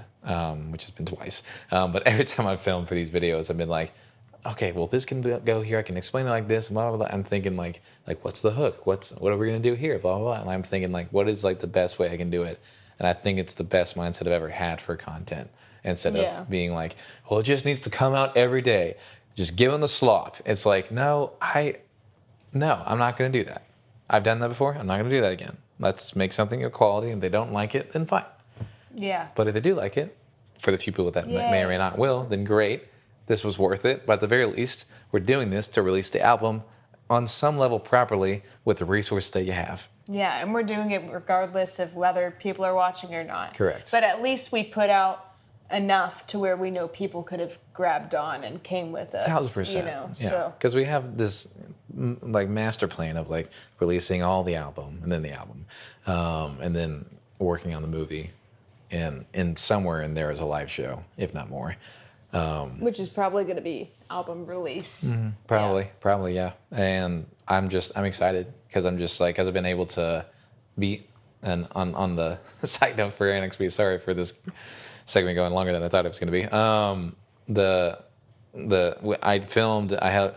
which has been twice, but every time I've filmed for these videos, I've been like, okay, well, this can go here. I can explain it like this, blah, blah, blah. I'm thinking like, what's the hook? What are we going to do here? Blah, blah, blah. And I'm thinking like, what is like the best way I can do it? And I think it's the best mindset I've ever had for content. Instead of being like, well, it just needs to come out every day. Just give them the slop. It's like, no, I'm not going to do that. I've done that before. I'm not going to do that again. Let's make something of quality. And if they don't like it, then fine. Yeah. But if they do like it, for the few people that may or may not will, then great. This was worth it. But at the very least, we're doing this to release the album on some level properly with the resources that you have. Yeah, and we're doing it regardless of whether people are watching or not. Correct. But at least we put out enough to where we know people could have grabbed on and came with us. 1,000%. You know, yeah. so because we have this like master plan of like releasing all the album and then the album, and then working on the movie, and somewhere in there is a live show, if not more. Which is probably going to be album release. Mm-hmm. Probably, yeah. And I'm excited because I've been able to be, and on the side note for NXP, sorry for this segment going longer than I thought it was going to be. I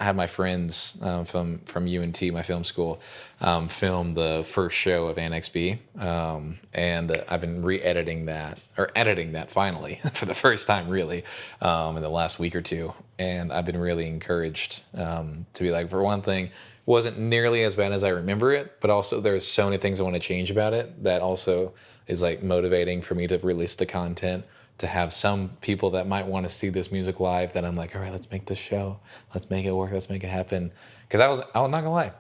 had my friends from UNT, my film school, film the first show of NXP, and I've been editing that finally for the first time really in the last week or two, and I've been really encouraged to be like, for one thing, wasn't nearly as bad as I remember it, but also there's so many things I want to change about it that also is like motivating for me to release the content, to have some people that might want to see this music live, that I'm like, all right, let's make this show. Let's make it work. Let's make it happen. Because I was not going to lie,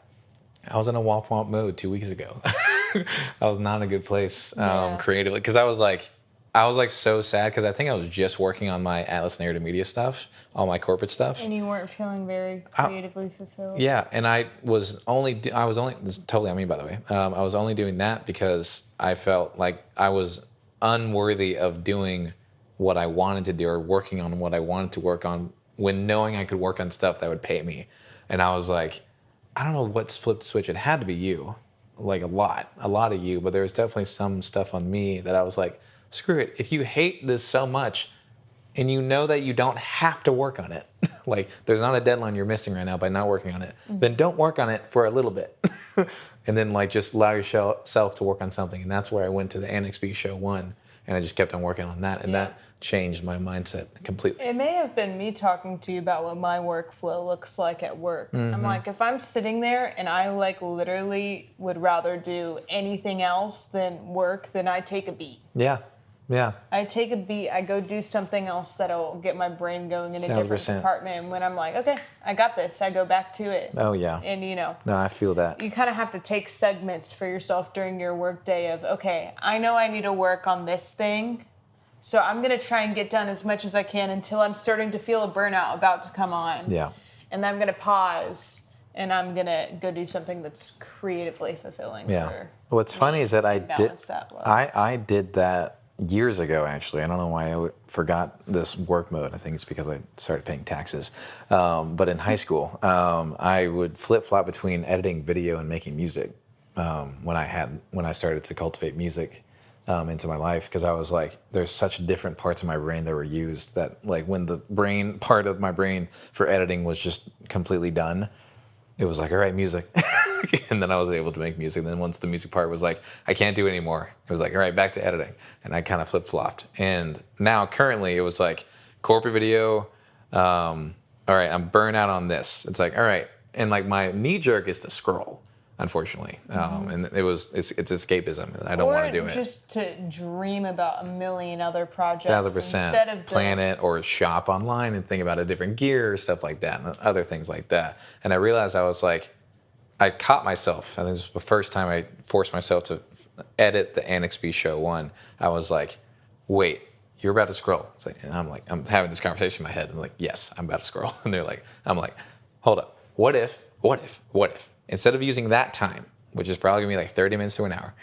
I was in a womp mode 2 weeks ago. I was not in a good place creatively. Because I was like so sad, because I think I was just working on my Atlas Narrative Media stuff, all my corporate stuff. And you weren't feeling very creatively fulfilled. Yeah, and I was only, this is totally on me, by the way. I was only doing that because I felt like I was unworthy of doing what I wanted to do, or working on what I wanted to work on, when knowing I could work on stuff that would pay me. And I was like, I don't know what's flipped the switch. It had to be you, like a lot of you, but there was definitely some stuff on me that I was like, screw it. If you hate this so much and you know that you don't have to work on it, like there's not a deadline you're missing right now by not working on it, then don't work on it for a little bit. And then like just allow yourself to work on something. And that's where I went to the NXP show 1, and I just kept on working on that. And that changed my mindset completely. It may have been me talking to you about what my workflow looks like at work. I'm like, if I'm sitting there and I like literally would rather do anything else than work, then I take a beat. Yeah. I take a beat, I go do something else that'll get my brain going in a different 100%. department. And when I'm like, okay, I got this, I go back to it. Oh, yeah. And No, I feel that. You kind of have to take segments for yourself during your work day of, okay, I know I need to work on this thing, so I'm going to try and get done as much as I can until I'm starting to feel a burnout about to come on. Yeah. And then I'm going to pause, and I'm going to go do something that's creatively fulfilling. Yeah. What's funny is that I did that years ago, actually. I don't know why I forgot this work mode. I think it's because I started paying taxes. But in high school, I would flip-flop between editing video and making music when I started to cultivate music into my life, because I was like, there's such different parts of my brain that were used that, like, when the brain part of my brain for editing was just completely done, it was like, all right, music. And then I was able to make music. And then once the music part was like, I can't do it anymore, it was like, all right, back to editing. And I kind of flip-flopped. And now currently it was like corporate video. All right, I'm burnt out on this. It's like, all right. And like my knee jerk is to scroll, unfortunately. And it's escapism. I don't want to do it. Or just to dream about a million other projects 1,000%. instead of Plan it or shop online and think about a different gear, stuff like that, and other things like that. And I realized I was like, I caught myself, and this was the first time I forced myself to edit the Annex B show 1. I was like, wait, you're about to scroll. It's like, and I'm having this conversation in my head. I'm like, yes, I'm about to scroll. And I'm like, hold up. What if, instead of using that time, which is probably gonna be like 30 minutes to an hour,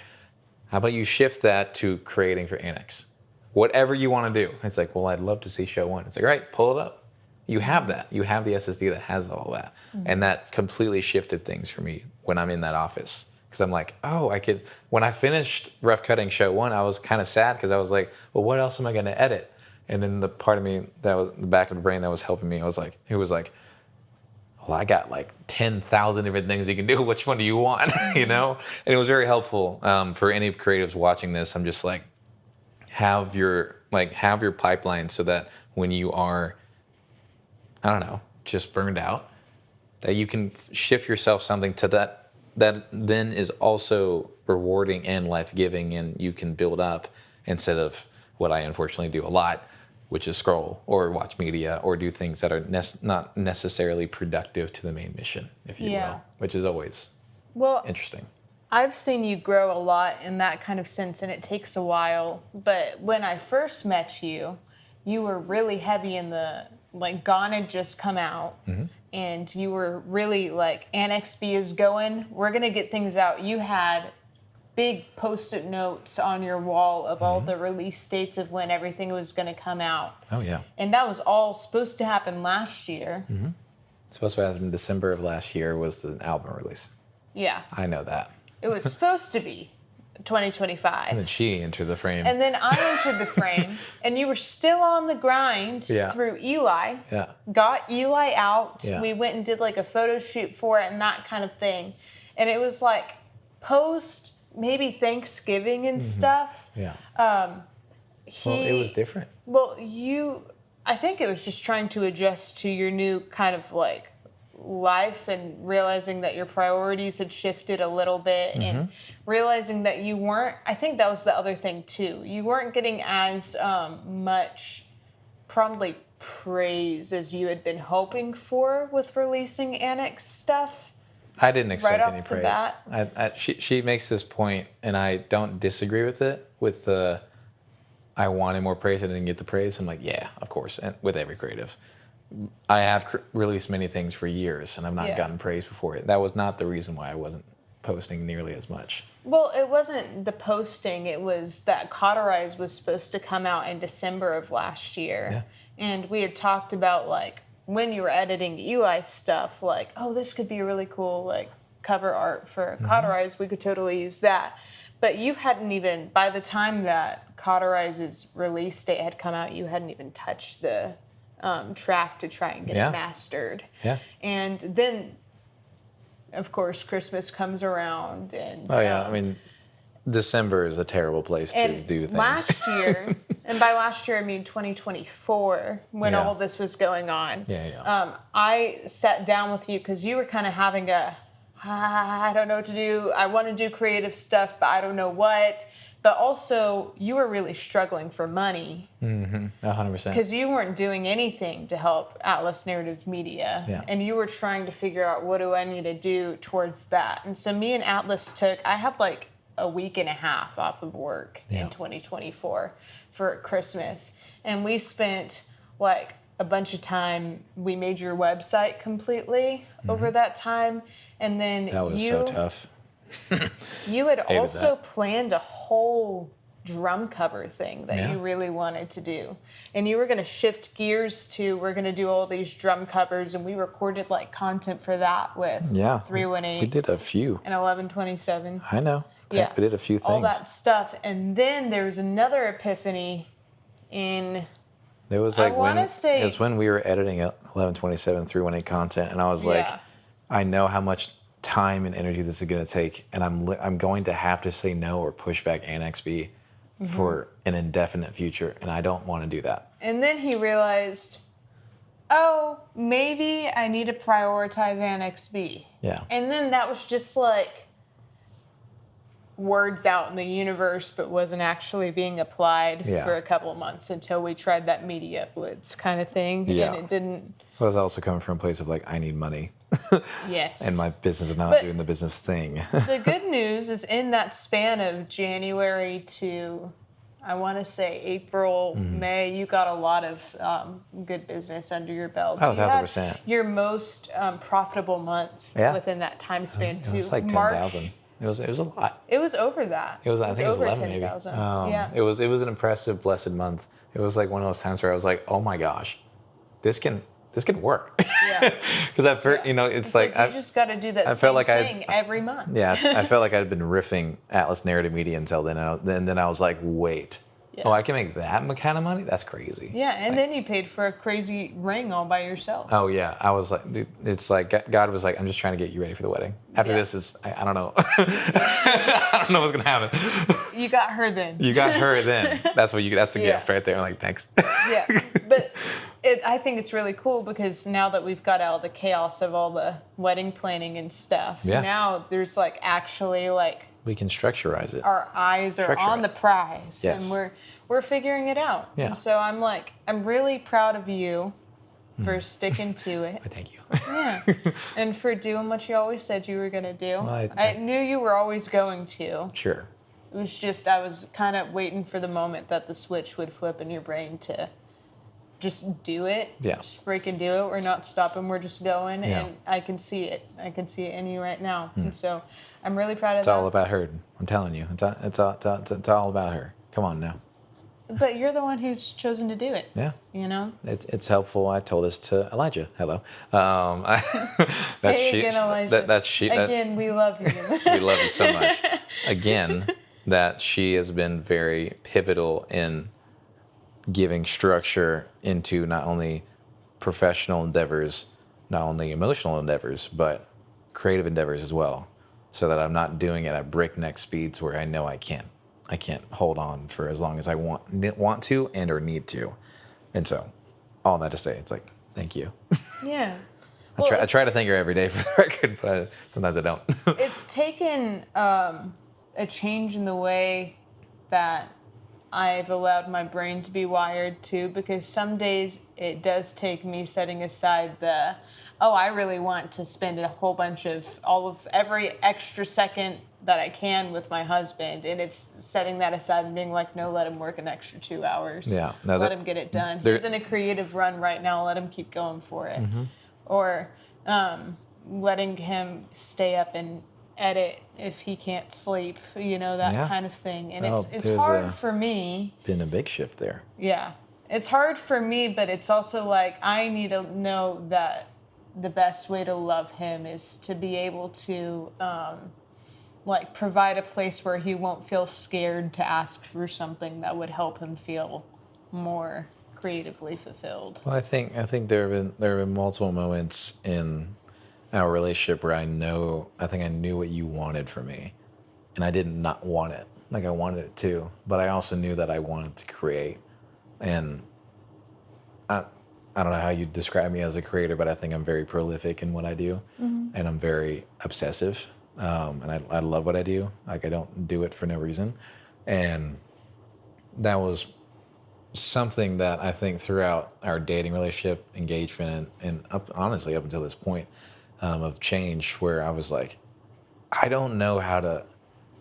how about you shift that to creating for Annex? Whatever you want to do. It's like, well, I'd love to see show 1. It's like, all right, pull it up. You have that. You have the SSD that has all that. And that completely shifted things for me when I'm in that office. Because I'm like, oh, I could, when I finished rough cutting show 1, I was kind of sad because I was like, well, what else am I going to edit? And then the part of me that was the back of the brain that was helping me, it was like, well, I got like 10,000 different things you can do. Which one do you want? You know? And it was very helpful for any creatives watching this. I'm just like, have your pipeline so that when you are, I don't know, just burned out, that you can shift yourself something to that then is also rewarding and life-giving, and you can build up instead of what I unfortunately do a lot, which is scroll or watch media or do things that are not necessarily productive to the main mission, if you will, which is always interesting. I've seen you grow a lot in that kind of sense, and it takes a while. But when I first met you, you were really heavy in the, like, Gone had just come out, and you were really like, Annex B is going, we're going to get things out. You had big Post-it notes on your wall of all the release dates of when everything was going to come out. Oh, yeah. And that was all supposed to happen last year. Supposed to happen in December of last year was the album release. Yeah. I know that. It was supposed to be 2025. And then she entered the frame. And then I entered the frame, and you were still on the grind through Eli. Yeah. Got Eli out. Yeah. We went and did like a photo shoot for it and that kind of thing. And it was like post maybe Thanksgiving and stuff. Yeah. Well, it was different. Well, I think it was just trying to adjust to your new kind of like life and realizing that your priorities had shifted a little bit and realizing that you weren't, I think that was the other thing too, you weren't getting as much probably praise as you had been hoping for with releasing Annex stuff. I didn't expect right any praise. She makes this point, and I don't disagree with it, with the I wanted more praise, I didn't get the praise. I'm like, yeah, of course, and with every creative. I have released many things for years, and I've not gotten praise before it. That was not the reason why I wasn't posting nearly as much. Well, it wasn't the posting. It was that Cauterize was supposed to come out in December of last year. Yeah. And we had talked about, like, when you were editing Eli's stuff, like, oh, this could be a really cool, like, cover art for Cauterize. We could totally use that. But you hadn't even, by the time that Cauterize's release date had come out, you hadn't even touched the track to try and get it mastered. Yeah. And then, of course, Christmas comes around. And I mean, December is a terrible place to do things. Last year, and by last year I mean 2024, when all this was going on, I sat down with you because you were kind of having I don't know what to do. I want to do creative stuff, but I don't know what. But also, you were really struggling for money. 100%. Because you weren't doing anything to help Atlas Narrative Media. Yeah. And you were trying to figure out, what do I need to do towards that? And so me and Atlas I had like a week and a half off of work in 2024 for Christmas. And we spent like a bunch of time. We made your website completely over that time. And then that was so tough. You had also planned a whole drum cover thing that you really wanted to do. And you were going to shift gears to, we're going to do all these drum covers, and we recorded like content for that with 318. We did a few. And 1127. I know. Yeah. We did a few things. All that stuff. And then there was another epiphany in... It was like it was when we were editing 1127 318 content, and I was like, I know how much time and energy this is going to take, and I'm going to have to say no or push back Annex B for an indefinite future, and I don't want to do that. And then he realized, oh, maybe I need to prioritize Annex B. Yeah. And then that was just like words out in the universe, but wasn't actually being applied for a couple of months until we tried that media blitz kind of thing. Yeah. And it didn't. It was also coming from a place of like, I need money. Yes. And my business is not doing the business thing. The good news is in that span of January to, I want to say April, May, you got a lot of good business under your belt. Oh, 1,000%. Your most profitable month within that time span too. It was like 10,000. It was a lot. It was over that. I think it was over 11 maybe. It was an impressive, blessed month. It was like one of those times where I was like, oh my gosh, this can work. Yeah. Because at first, it's like you just got to do that thing every month. Yeah, I felt like I'd been riffing Atlas Narrative Media until then. Then I was like, wait. Yeah. Oh, I can make that kind of money? That's crazy. Yeah, and then you paid for a crazy ring all by yourself. Oh, yeah. I was like, dude, it's like, God was like, I'm just trying to get you ready for the wedding. After this I don't know. I don't know what's going to happen. You got her then. You got her then. That's the gift right there. I'm like, thanks. Yeah, but I think it's really cool because now that we've got out of the chaos of all the wedding planning and stuff, now there's like actually like, we can structurize it. Our eyes are on the prize, and we're figuring it out. Yeah. And so I'm really proud of you for sticking to it. Thank you. Yeah. And for doing what you always said you were going to do. Well, I knew you were always going to. Sure. It was just I was kind of waiting for the moment that the switch would flip in your brain to just do it. Yeah. Just freaking do it. We're not stopping. We're just going. Yeah. And I can see it. I can see it in you right now. And so I'm really proud of that. It's all about her. I'm telling you. It's all about her. Come on now. But you're the one who's chosen to do it. Yeah. It's helpful. I told this to Elijah. Hello. Elijah. Again, we love you. We love you so much. Again, that she has been very pivotal in giving structure into not only professional endeavors, not only emotional endeavors, but creative endeavors as well. So that I'm not doing it at breakneck speeds where I know I can't hold on for as long as I want to and or need to. And so, all that to say, it's like, thank you. Yeah. I try to thank her every day for the record, but sometimes I don't. It's taken a change in the way that I've allowed my brain to be wired too, because some days it does take me setting aside I really want to spend a whole bunch of every extra second that I can with my husband, and it's setting that aside and being like, no, let him work an extra 2 hours. Yeah, let him get it done. He's in a creative run right now. Let him keep going for it, or letting him stay up and edit if he can't sleep. That kind of thing. And it's hard for me. Been a big shift there. Yeah, it's hard for me, but it's also like I need to know that the best way to love him is to be able to provide a place where he won't feel scared to ask for something that would help him feel more creatively fulfilled. Well, I think there have been multiple moments in our relationship where I think I knew what you wanted from me, and I did not want it. Like I wanted it too, but I also knew that I wanted to create, and I don't know how you describe me as a creator, but I think I'm very prolific in what I do, and I'm very obsessive, and I love what I do. Like I don't do it for no reason, and that was something that I think throughout our dating relationship, engagement, and honestly up until this point of change, where I was like, I don't know how to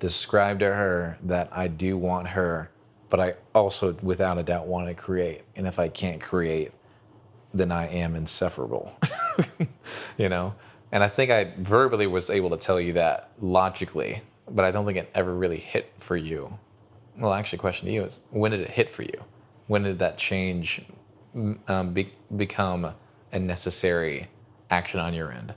describe to her that I do want her, but I also, without a doubt, want to create, and if I can't create, then I am insufferable, And I think I verbally was able to tell you that logically, but I don't think it ever really hit for you well, actually, question to you is, when did it hit for you? When did that change become a necessary action on your end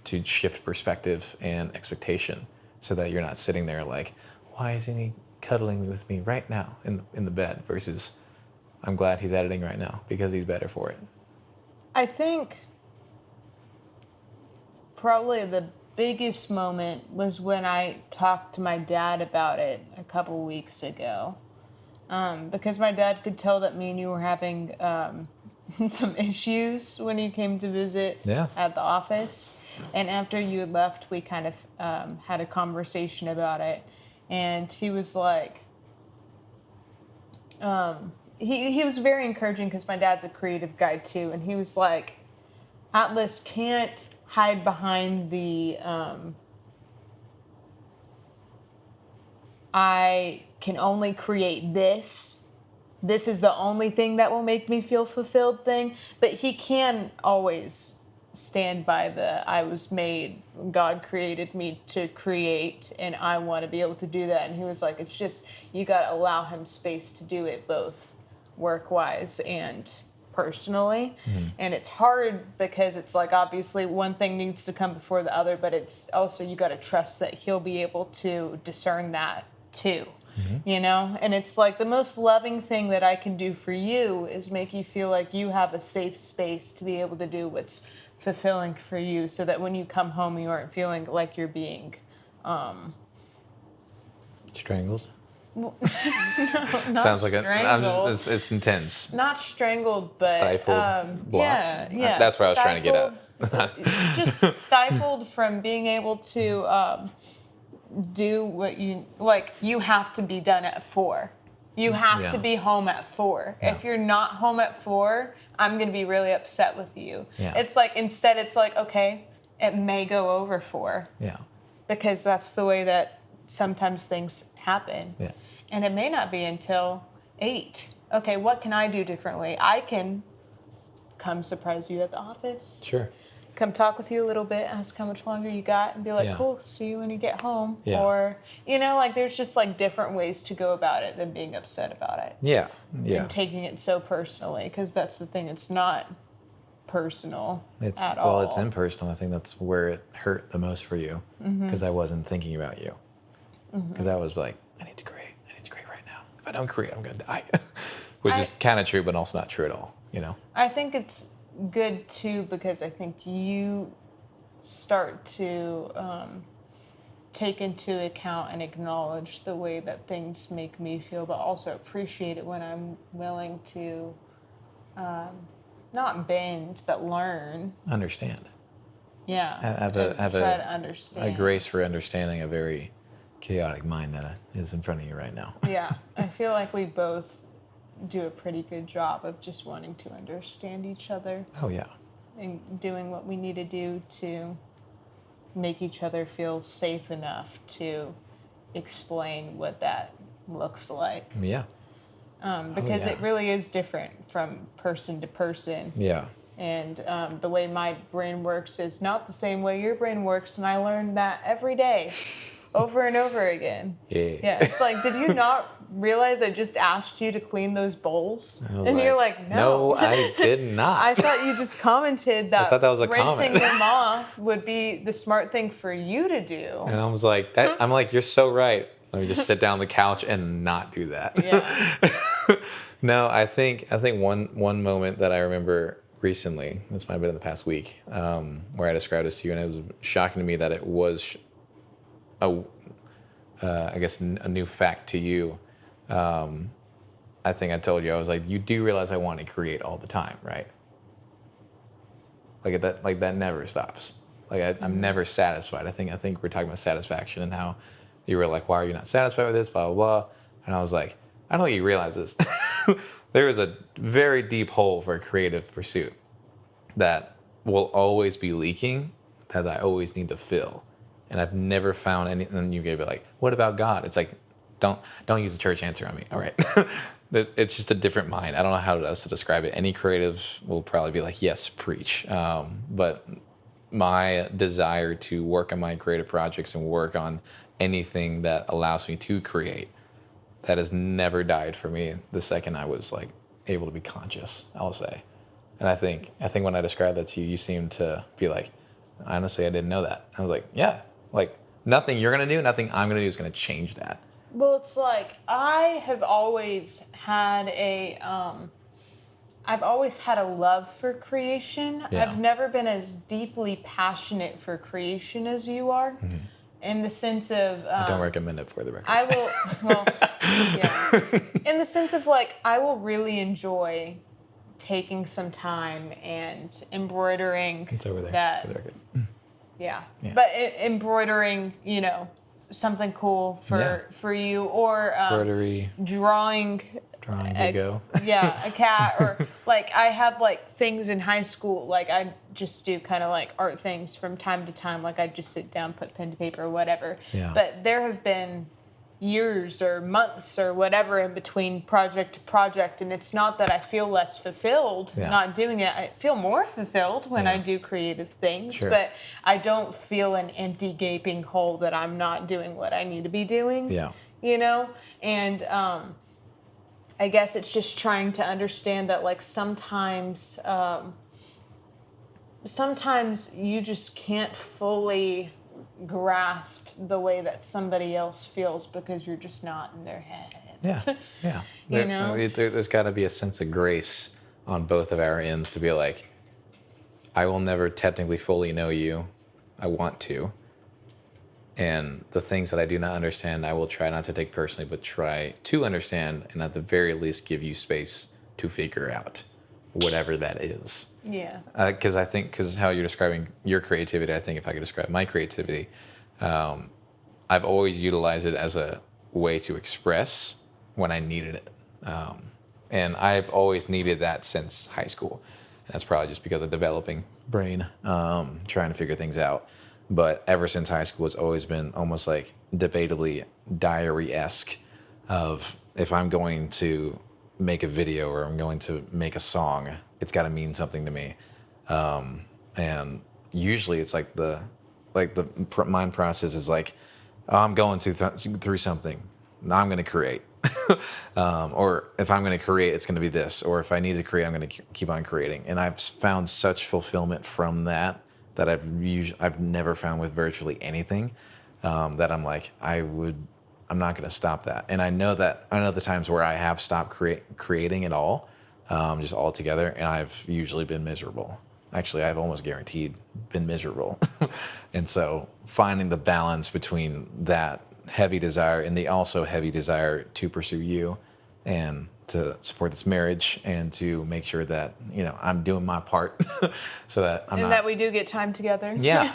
to shift perspective and expectation, so that you're not sitting there like, why isn't he cuddling with me right now in the bed, versus I'm glad he's editing right now because he's better for it? I think probably the biggest moment was when I talked to my dad about it a couple weeks ago. Because my dad could tell that me and you were having some issues when you came to visit at the office. And after you had left, we kind of had a conversation about it. And he was like, he was very encouraging, because my dad's a creative guy too. And he was like, Atlas can't hide behind the I can only create this. This is the only thing that will make me feel fulfilled thing. But he can always stand by the I was made, God created me to create, and I want to be able to do that. And he was like, it's just, you got to allow him space to do it, both work-wise and personally. And it's hard because it's like, obviously one thing needs to come before the other, but it's also, you got to trust that he'll be able to discern that too. You know, and it's like, the most loving thing that I can do for you is make you feel like you have a safe space to be able to do what's fulfilling for you, so that when you come home, you aren't feeling like you're being strangled. No, not Sounds like strangled. it's intense. Not strangled, but stifled, blocked. Yeah. That's what I was trying to get at. Just stifled from being able to do what you like. You have to be done at 4. You have to be home at 4. If you're not home at 4, I'm gonna be really upset with you. It's like, instead, it's like, okay, it may go over 4. Because that's the way that sometimes things happen. And it may not be until 8. Okay, what can I do differently? I can come surprise you at the office. Sure. Come talk with you a little bit, ask how much longer you got, and be like, cool, see you when you get home. Or, you know, like, there's just like different ways to go about it than being upset about it. And taking it so personally, because that's the thing, it's not personal at all. Well, it's impersonal. I think that's where it hurt the most for you, because I wasn't thinking about you. Because I was like, I need to create right now. If I don't create, I'm going to die. Which is kind of true, but also not true at all, you know? I think it's good too, because I think you start to take into account and acknowledge the way that things make me feel, but also appreciate it when I'm willing to not bend, but learn. Understand. Yeah. Have try to understand. A grace for understanding a very chaotic mind that is in front of you right now. Yeah. I feel like we both do a pretty good job of just wanting to understand each other. Oh, yeah. And doing what we need to do to make each other feel safe enough to explain what that looks like. Yeah. Because it really is different from person to person. Yeah. And the way my brain works is not the same way your brain works, and I learned that every day, over and over again. Yeah. It's like, did you not realize I just asked you to clean those bowls? And you're like, no. No, I did not. I thought you just commented that, I thought that was a rinsing comment. them off would be the smart thing for you to do. And I was like, I'm like, you're so right. Let me just sit down on the couch and not do that. Yeah. No, I think one moment that I remember recently, this might have been in the past week, where I described this to you, and it was shocking to me that it was I guess a new fact to you. I think I told you, I was like, you do realize I want to create all the time, right? Like that never stops. Like I'm never satisfied. I think we're talking about satisfaction and how you were like, why are you not satisfied with this, blah, blah, blah. And I was like, I don't think you realize this. There is a very deep hole for a creative pursuit that will always be leaking, that I always need to fill. And I've never found any. And you gave it like, what about God? It's like, don't use the church answer on me. All right. It's just a different mind. I don't know how else to describe it. Any creative will probably be like, yes, preach. But my desire to work on my creative projects and work on anything that allows me to create, that has never died for me the second I was like able to be conscious, I'll say. And I think when I described that to you, you seemed to be like, honestly, I didn't know that. I was like, yeah, like nothing you're going to do, nothing I'm going to do is going to change that. Well, it's like I have always had I've always had a love for creation. Yeah. I've never been as deeply passionate for creation as you are. Mm-hmm. In the sense of... I don't recommend it for the record. I will... Well, yeah. In the sense of, like, I will really enjoy taking some time and embroidering... It's over there that, for the record. Yeah. But embroidering, you know, something cool for you, or embroidery, drawing Lego. A cat, or like I had like things in high school, like I just do kind of like art things from time to time, like I just sit down, put pen to paper or whatever. Yeah. But there have been years or months or whatever in between project to project, and it's not that I feel less fulfilled not doing it. I feel more fulfilled when I do creative things, but I don't feel an empty gaping hole that I'm not doing what I need to be doing. Yeah. You know? And I guess it's just trying to understand that, like, sometimes you just can't fully grasp the way that somebody else feels because you're just not in their head. Yeah. You know? There's got to be a sense of grace on both of our ends to be like, I will never technically fully know you. I want to. And the things that I do not understand, I will try not to take personally, but try to understand, and at the very least give you space to figure out whatever that is. Yeah. Because how you're describing your creativity, I think if I could describe my creativity, I've always utilized it as a way to express when I needed it. And I've always needed that since high school. And that's probably just because of developing brain, trying to figure things out. But ever since high school, it's always been almost like debatably diary-esque of if I'm going to make a video or I'm going to make a song, it's got to mean something to me. And usually it's like the mind process is like, oh, I'm going through something. Now I'm going to create. Or if I'm going to create, it's going to be this. Or if I need to create, I'm going to keep on creating. And I've found such fulfillment from that I've never found with virtually anything, that I'm like, I'm not going to stop that. And I know the times where I have stopped creating at all, just altogether, and I've usually been miserable. Actually, I've almost guaranteed been miserable. And so finding the balance between that heavy desire and the also heavy desire to pursue you and to support this marriage and to make sure that, you know, I'm doing my part so that that we do get time together. Yeah.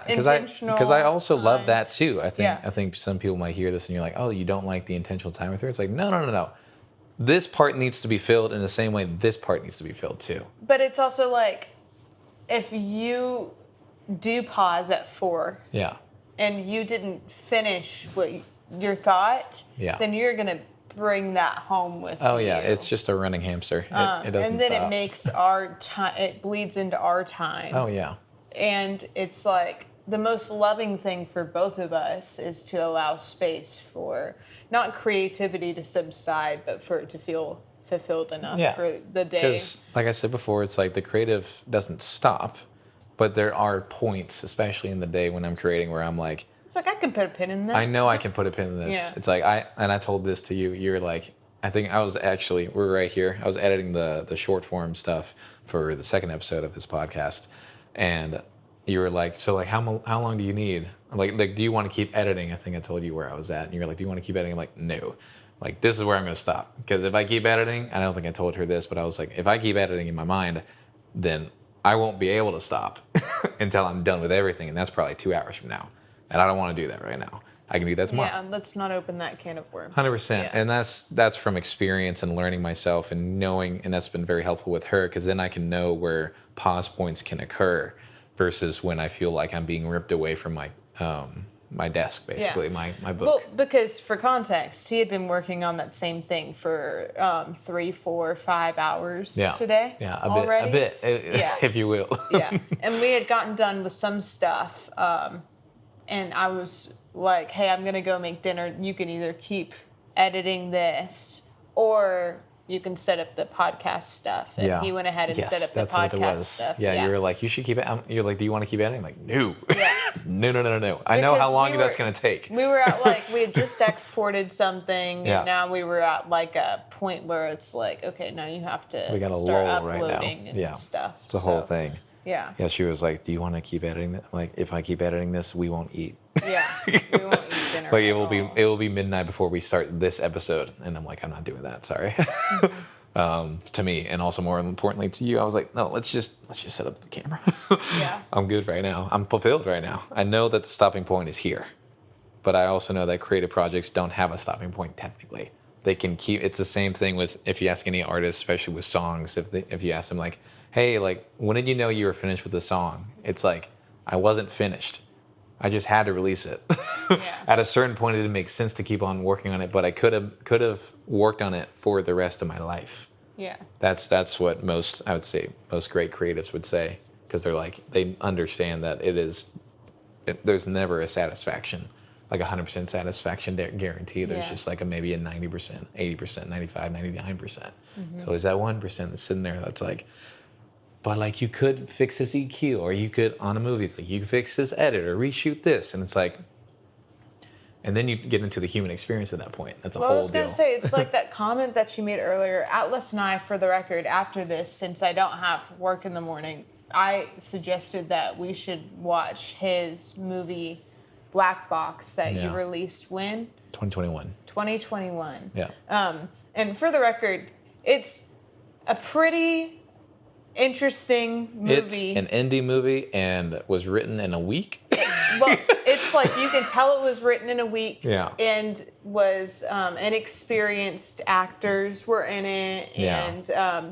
Because I also love that too. I think some people might hear this and you're like, oh, you don't like the intentional time with her. It's like, no. This part needs to be filled in the same way this part needs to be filled too. But it's also like, if you do pause at 4 and you didn't finish what your thought, then you're going to bring that home with you. Oh, yeah. It's just a running hamster. It doesn't and then stop. it makes our time, it bleeds into our time. Oh, yeah. And it's like the most loving thing for both of us is to allow space for not creativity to subside, but for it to feel fulfilled enough for the day. Because, like I said before, it's like the creative doesn't stop, but there are points, especially in the day when I'm creating, where I'm like, it's like, I can put a pin in that. I know I can put a pin in this. Yeah. It's like, I told this to you, you're like, I think we're right here. I was editing the short form stuff for the second episode of this podcast. And you were like, so like, how long do you need? Like, do you want to keep editing? I think I told you where I was at. And you were like, do you want to keep editing? I'm like, no. Like, this is where I'm going to stop. Because if I keep editing, I don't think I told her this, but I was like, if I keep editing in my mind, then I won't be able to stop until I'm done with everything. And that's probably 2 hours from now. And I don't want to do that right now. I can do that tomorrow. Yeah, let's not open that can of worms. 100%. Yeah. And that's from experience and learning myself and knowing, and that's been very helpful with her, because then I can know where pause points can occur versus when I feel like I'm being ripped away from my desk, basically, my book. Well, because for context, he had been working on that same thing for 3, 4, 5 hours today. Yeah, already. A bit, if you will. Yeah, and we had gotten done with some stuff, and I was like, hey, I'm going to go make dinner. You can either keep editing this, or you can set up the podcast stuff. And he went ahead and set up the podcast stuff. Yeah, you were like, you should keep it. You're like, do you want to keep editing? I'm like, no. Yeah. No. I know how long that's going to take. We were at like, we had just exported something, and now we were at like a point where it's like, okay, now you have to start uploading and stuff. It's the whole thing. Yeah. Yeah, she was like, do you want to keep editing it? Like, if I keep editing this, we won't eat. Yeah, we won't eat dinner. Like, it will be midnight before we start this episode. And I'm like, I'm not doing that, sorry. To me, and also more importantly to you, I was like, no, let's just set up the camera. Yeah. I'm good right now. I'm fulfilled right now. I know that the stopping point is here. But I also know that creative projects don't have a stopping point technically. They can keep, it's the same thing with, if you ask any artist, especially with songs, if you ask them like, hey, like, when did you know you were finished with the song? It's like, I wasn't finished. I just had to release it. At a certain point, it didn't make sense to keep on working on it, but I could have worked on it for the rest of my life. Yeah. That's what most great creatives would say, because they're like, they understand that there's never a satisfaction, like 100% satisfaction guarantee. There's just like maybe a 90%, 80%, 95, 99%. So is that 1% that's sitting there that's like, but like you could fix this EQ, or you could, on a movie, it's like you could fix this edit or reshoot this, and it's like, and then you get into the human experience at that point. That's a whole deal. I was going to say, it's like that comment that she made earlier. Atlas and I, for the record, after this, since I don't have work in the morning, I suggested that we should watch his movie Black Box that he released when? 2021. 2021. Yeah. And for the record, it's a pretty interesting movie. It's an indie movie and was written in a week. Well, it's like you can tell it was written in a week. Yeah. And was inexperienced actors were in it, and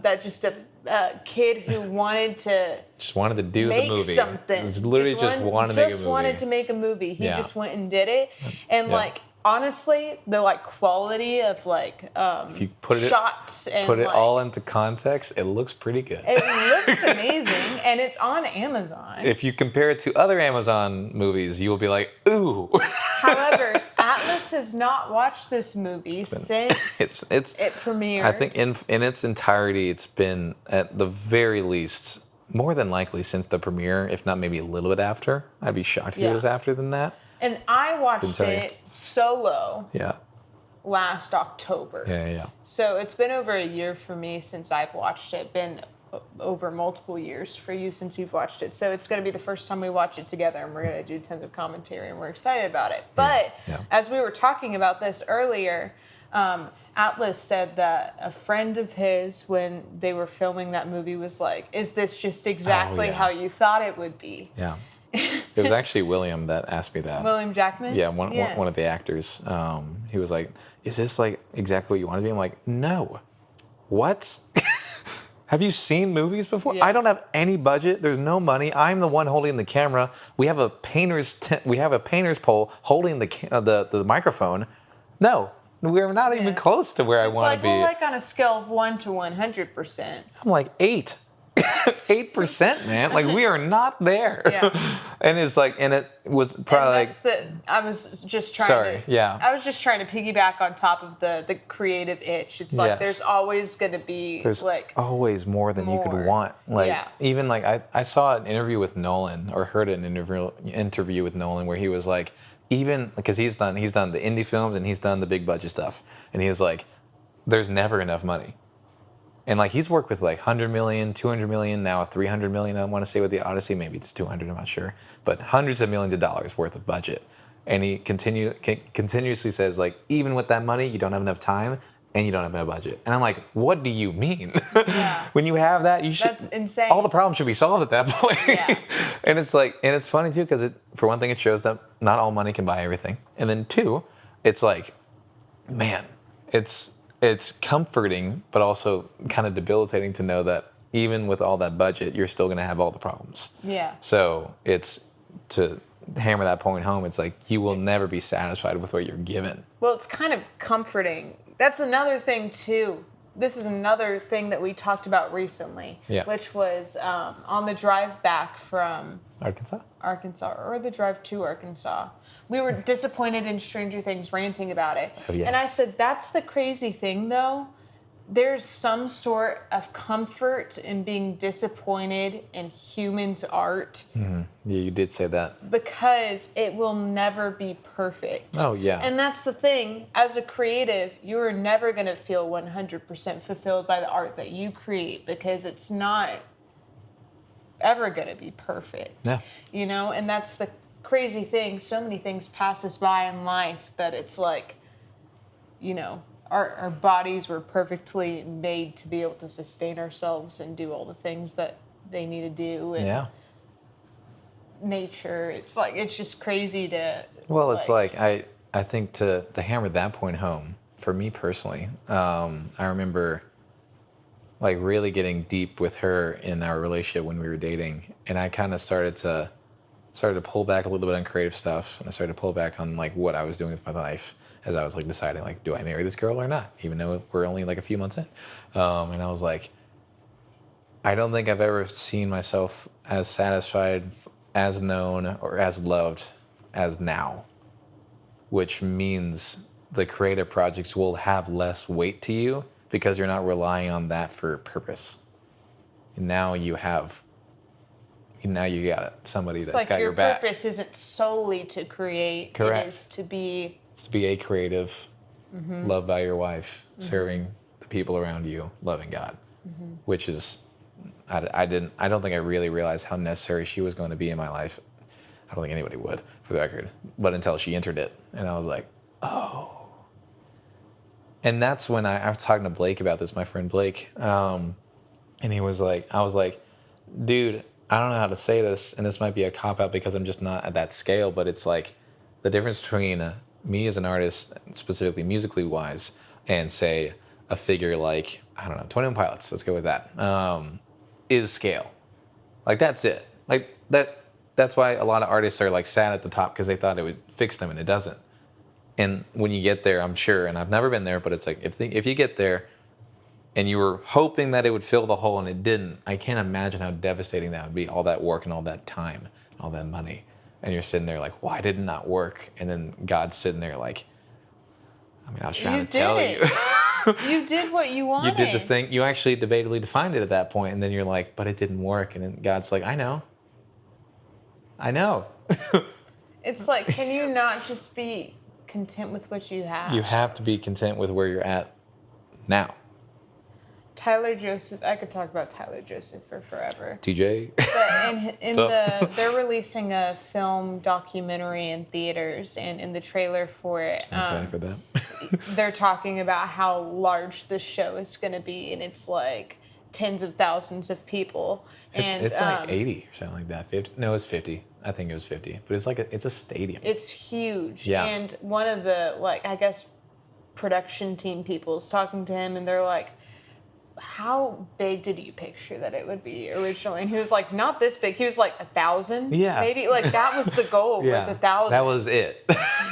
that just a kid who wanted to do the movie. Something. Literally just wanted to make a movie. Wanted to make a movie. He just went and did it, and like. Honestly, the like quality of like if you put shots and put it like, all into context, it looks pretty good. It looks amazing, and it's on Amazon. If you compare it to other Amazon movies, you will be like, ooh. However, Atlas has not watched this movie since it premiered. I think in its entirety, it's been at the very least more than likely since the premiere, if not maybe a little bit after. I'd be shocked if it was after than that. And I watched it solo last October. Yeah. So it's been over a year for me since I've watched it. Been over multiple years for you since you've watched it. So it's going to be the first time we watch it together, and we're going to do tons of commentary, and we're excited about it. But as we were talking about this earlier, Atlas said that a friend of his, when they were filming that movie, was like, is this just exactly how you thought it would be? Yeah. It was actually William that asked me that. William Jackman? Yeah, one of the actors. He was like, is this like exactly what you want to be? I'm like, no. What? Have you seen movies before? Yeah. I don't have any budget. There's no money. I'm the one holding the camera. We have a painter's pole holding the microphone. No. We're not even close to where I want to be. It's like on a scale of 1 to 100%. I'm like 8. 8%, man. Like, we are not there. Yeah. And it's like, and it was probably I was just trying to piggyback on top of the creative itch. It's like there's always going to be always more than you could want. Like even like I saw an interview with Nolan, or heard an interview with Nolan where he was like, even because he's done the indie films and he's done the big budget stuff, and he's like, there's never enough money. And like he's worked with like 100 million, 200 million, now 300 million. I want to say with the Odyssey, maybe it's 200. I'm not sure, but hundreds of millions of dollars worth of budget. And he continuously says like, even with that money, you don't have enough time and you don't have enough budget. And I'm like, what do you mean? Yeah. When you have that, you should. That's insane. All the problems should be solved at that point. Yeah. And it's like, and it's funny too because for one thing, it shows that not all money can buy everything, and then two, it's like, man, it's comforting, but also kind of debilitating to know that even with all that budget, you're still going to have all the problems. Yeah. So it's to hammer that point home. It's like you will never be satisfied with what you're given. Well, it's kind of comforting. That's another thing too. this is another thing that we talked about recently, which was on the drive back from Arkansas, or the drive to Arkansas. We were disappointed in Stranger Things, ranting about it. Oh, yes. And I said, that's the crazy thing, though. There's some sort of comfort in being disappointed in humans' art. Mm-hmm. Yeah, you did say that. Because it will never be perfect. Oh, yeah. And that's the thing. As a creative, you are never going to feel 100% fulfilled by the art that you create, because it's not ever going to be perfect. Yeah. You know, and that's the crazy thing. So many things pass us by in life that it's like, you know, our bodies were perfectly made to be able to sustain ourselves and do all the things that they need to do. And nature, it's like, it's just crazy to... Well, it's like I think to hammer that point home, for me personally, I remember like really getting deep with her in our relationship when we were dating, and I kind of started to pull back a little bit on creative stuff, and I started to pull back on like what I was doing with my life, as I was like deciding, like, do I marry this girl or not, even though we're only like a few months in. And I was like, I don't think I've ever seen myself as satisfied, as known, or as loved as now, which means the creative projects will have less weight to you because you're not relying on that for purpose. And now you got somebody that's like got your back. Your purpose isn't solely to create. Correct. It is to be... It's to be a creative, loved by your wife, serving the people around you, loving God, which is, I don't think I really realized how necessary she was going to be in my life. I don't think anybody would, for the record, but until she entered it, and I was like, oh. And that's when I was talking to Blake about this, my friend Blake, and he was like, I was like, dude, I don't know how to say this, and this might be a cop-out because I'm just not at that scale, but it's like the difference between me as an artist, specifically musically wise, and say a figure like, I don't know, 21 Pilots, let's go with that, is scale. Like, that's it. Like, that's why a lot of artists are like sad at the top, because they thought it would fix them, and it doesn't. And when you get there, I'm sure, and I've never been there, but it's like, if you get there and you were hoping that it would fill the hole and it didn't, I can't imagine how devastating that would be, all that work and all that time, all that money. And you're sitting there like, why did it not work? And then God's sitting there like, I mean, I was trying to tell you. You did what you wanted. You did the thing. You actually debatably defined it at that point, and then you're like, but it didn't work. And then God's like, I know. It's like, can you not just be content with what you have? You have to be content with where you're at now. Tyler Joseph, I could talk about Tyler Joseph for forever. TJ. But they're releasing a film documentary in theaters, and in the trailer for it, I'm excited for that. they're talking about how large this show is going to be, and it's like tens of thousands of people. It's like 80 or something like that. 50? No, it's 50. I think it was 50. But it's like it's a stadium. It's huge. Yeah. And one of the, like, I guess, production team people is talking to him, and they're like, how big did you picture that it would be originally? And he was like, not this big. He was like 1,000. Yeah. Maybe, like, that was the goal, was 1,000. That was it.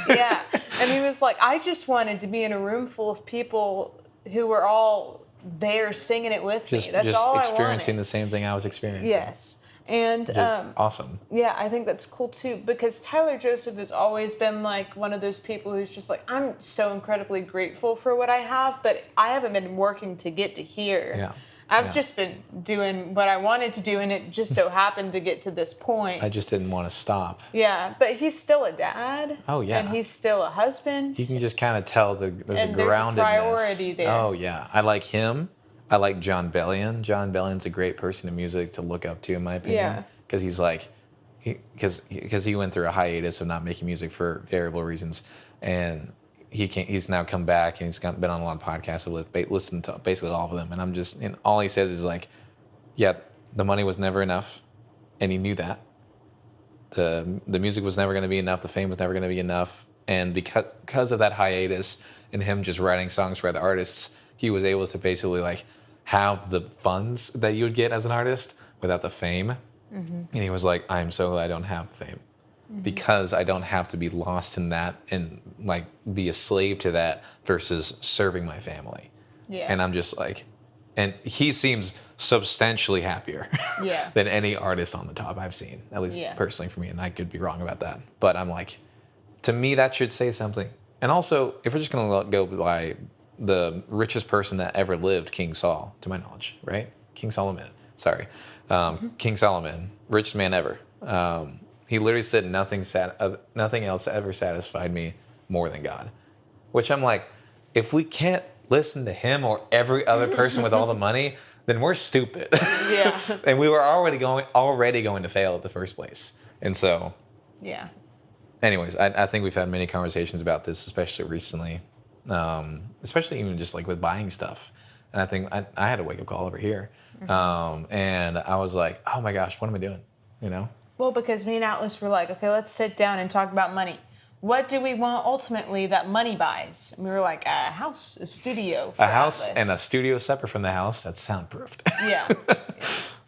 Yeah. And he was like, I just wanted to be in a room full of people who were all there singing it with me. That's all I wanted. Just experiencing the same thing I was experiencing. Yes. And awesome. Yeah, I think that's cool too, because Tyler Joseph has always been like one of those people who's just like, I'm so incredibly grateful for what I have, but I haven't been working to get to here. Yeah. I've just been doing what I wanted to do, and it just so happened to get to this point. I just didn't want to stop. Yeah, but he's still a dad. Oh, yeah. And he's still a husband. You can just kind of tell there's a groundedness. There's a priority there. Oh, yeah. I like him. I like John Bellion. John Bellion's a great person in music to look up to, in my opinion. Yeah. Because he's like, because he went through a hiatus of not making music for variable reasons, and he's now come back, and he's been on a lot of podcasts with listened to basically all of them, and I'm just, and all he says is like, yeah, the money was never enough, and he knew that. The music was never going to be enough, the fame was never going to be enough, and because of that hiatus and him just writing songs for other artists, he was able to basically like have the funds that you would get as an artist without the fame. Mm-hmm. And he was like, I'm so glad I don't have the fame, because I don't have to be lost in that and like be a slave to that versus serving my family. Yeah. And I'm just like, and he seems substantially happier than any artist on the top I've seen, at least personally for me. And I could be wrong about that. But I'm like, to me, that should say something. And also, if we're just going to go by the richest person that ever lived, King Saul, to my knowledge, right? King Solomon. Sorry. King Solomon, richest man ever. He literally said nothing else ever satisfied me more than God. Which I'm like, if we can't listen to him or every other person with all the money, then we're stupid. Yeah. And we were already going to fail at the first place. And so, yeah. Anyways, I think we've had many conversations about this, especially recently, especially even just like with buying stuff. And I think I had a wake up call over here, and I was like, oh my gosh, what am I doing? You know? Well, because me and Atlas were like, okay, let's sit down and talk about money. What do we want ultimately that money buys? And we were like, a house, a studio. For a house Atlas. And a studio separate from the house that's soundproofed. Yeah.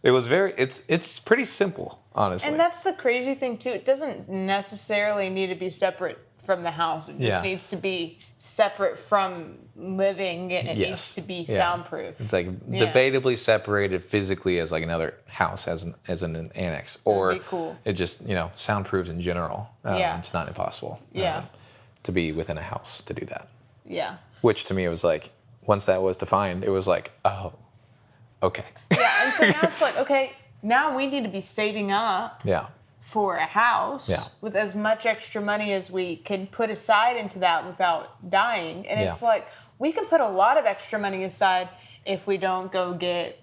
It was it's pretty simple, honestly. And that's the crazy thing too. It doesn't necessarily need to be separate from the house. It just needs to be separate from living, and it needs to be soundproof. It's like debatably separated physically as like another house as an annex, or that'd be cool. It just soundproofed in general. It's not impossible. To be within a house to do that. Yeah. Which to me it was like, once that was defined, it was like, oh, okay. Yeah, and so now it's like, okay, now we need to be saving up. Yeah. For a house with as much extra money as we can put aside into that without dying. And it's like, we can put a lot of extra money aside if we don't go get...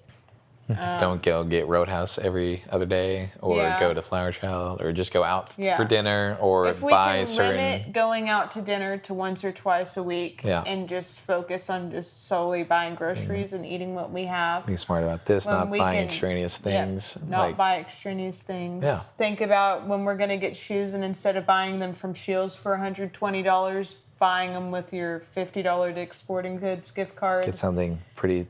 don't go get Roadhouse every other day, or go to Flower Child, or just go out for dinner, or if we buy can limit going out to dinner to once or twice a week and just focus on just solely buying groceries and eating what we have. Be smart about this, not buying extraneous things. Not buy extraneous things. Yeah. Think about when we're going to get shoes, and instead of buying them from Shields for $120, buying them with your $50 Dick's Sporting Goods gift card. Get something pretty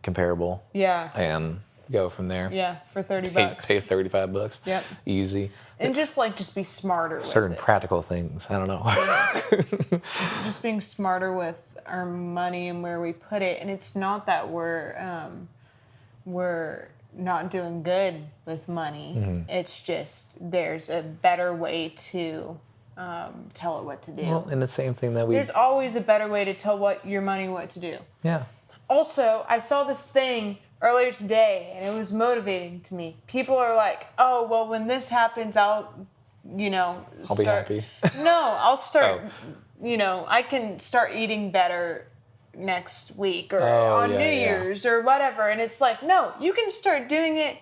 comparable. Yeah. And go from there. Yeah, for $30. Pay $35. Yep. Easy. And just be smarter with certain it. practical things. I don't know. Just being smarter with our money and where we put it. And it's not that we're not doing good with money. Mm-hmm. It's just there's a better way to tell it what to do. Well, and the same thing that there's always a better way to tell your money what to do. Yeah. Also, I saw this thing earlier today, and it was motivating to me. People are like, oh, well, when this happens, I'll be happy. No, I'll start, I can start eating better next week or on New Year's or whatever. And it's like, no, you can start doing it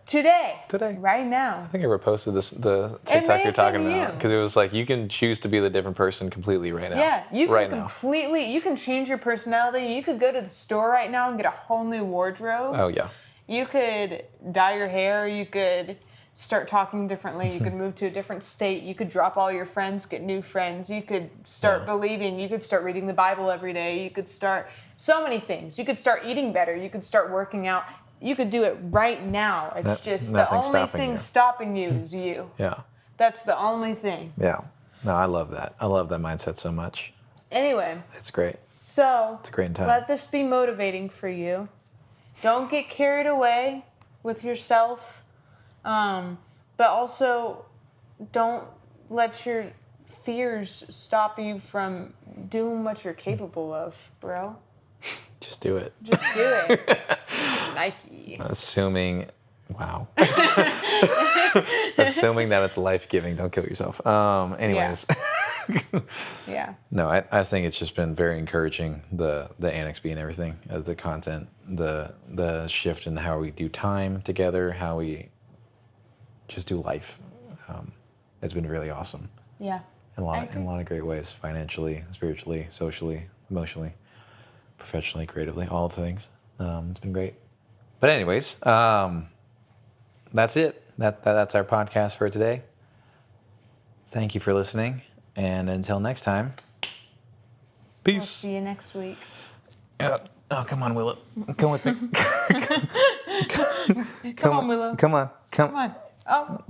Today. Right now. I think I reposted the TikTok you're talking about, because it was like, you can choose to be the different person completely right now. Yeah, you can you can change your personality. You could go to the store right now and get a whole new wardrobe. Oh, yeah. You could dye your hair. You could start talking differently. You could move to a different state. You could drop all your friends, get new friends. You could start believing. You could start reading the Bible every day. You could start so many things. You could start eating better. You could start working out. You could do it right now. It's just the only thing stopping you is you. Yeah. That's the only thing. Yeah. No, I love that. I love that mindset so much. Anyway. It's great. So, it's a great time. Let this be motivating for you. Don't get carried away with yourself. But also, don't let your fears stop you from doing what you're capable of, bro. Just do it. Just do it. Nike. Assuming that it's life-giving, don't kill yourself. Anyways. Yeah. No, I think it's just been very encouraging, the Annex B and everything, the content, the shift in how we do time together, how we just do life. It's been really awesome. Yeah. In a lot of great ways, financially, spiritually, socially, emotionally, professionally, creatively, all the things. It's been great. But anyways, that's it. That's our podcast for today. Thank you for listening. And until next time, peace. I'll see you next week. Oh, come on, Willow. Come with me. Come on, Willow. Come on. Come on. Oh.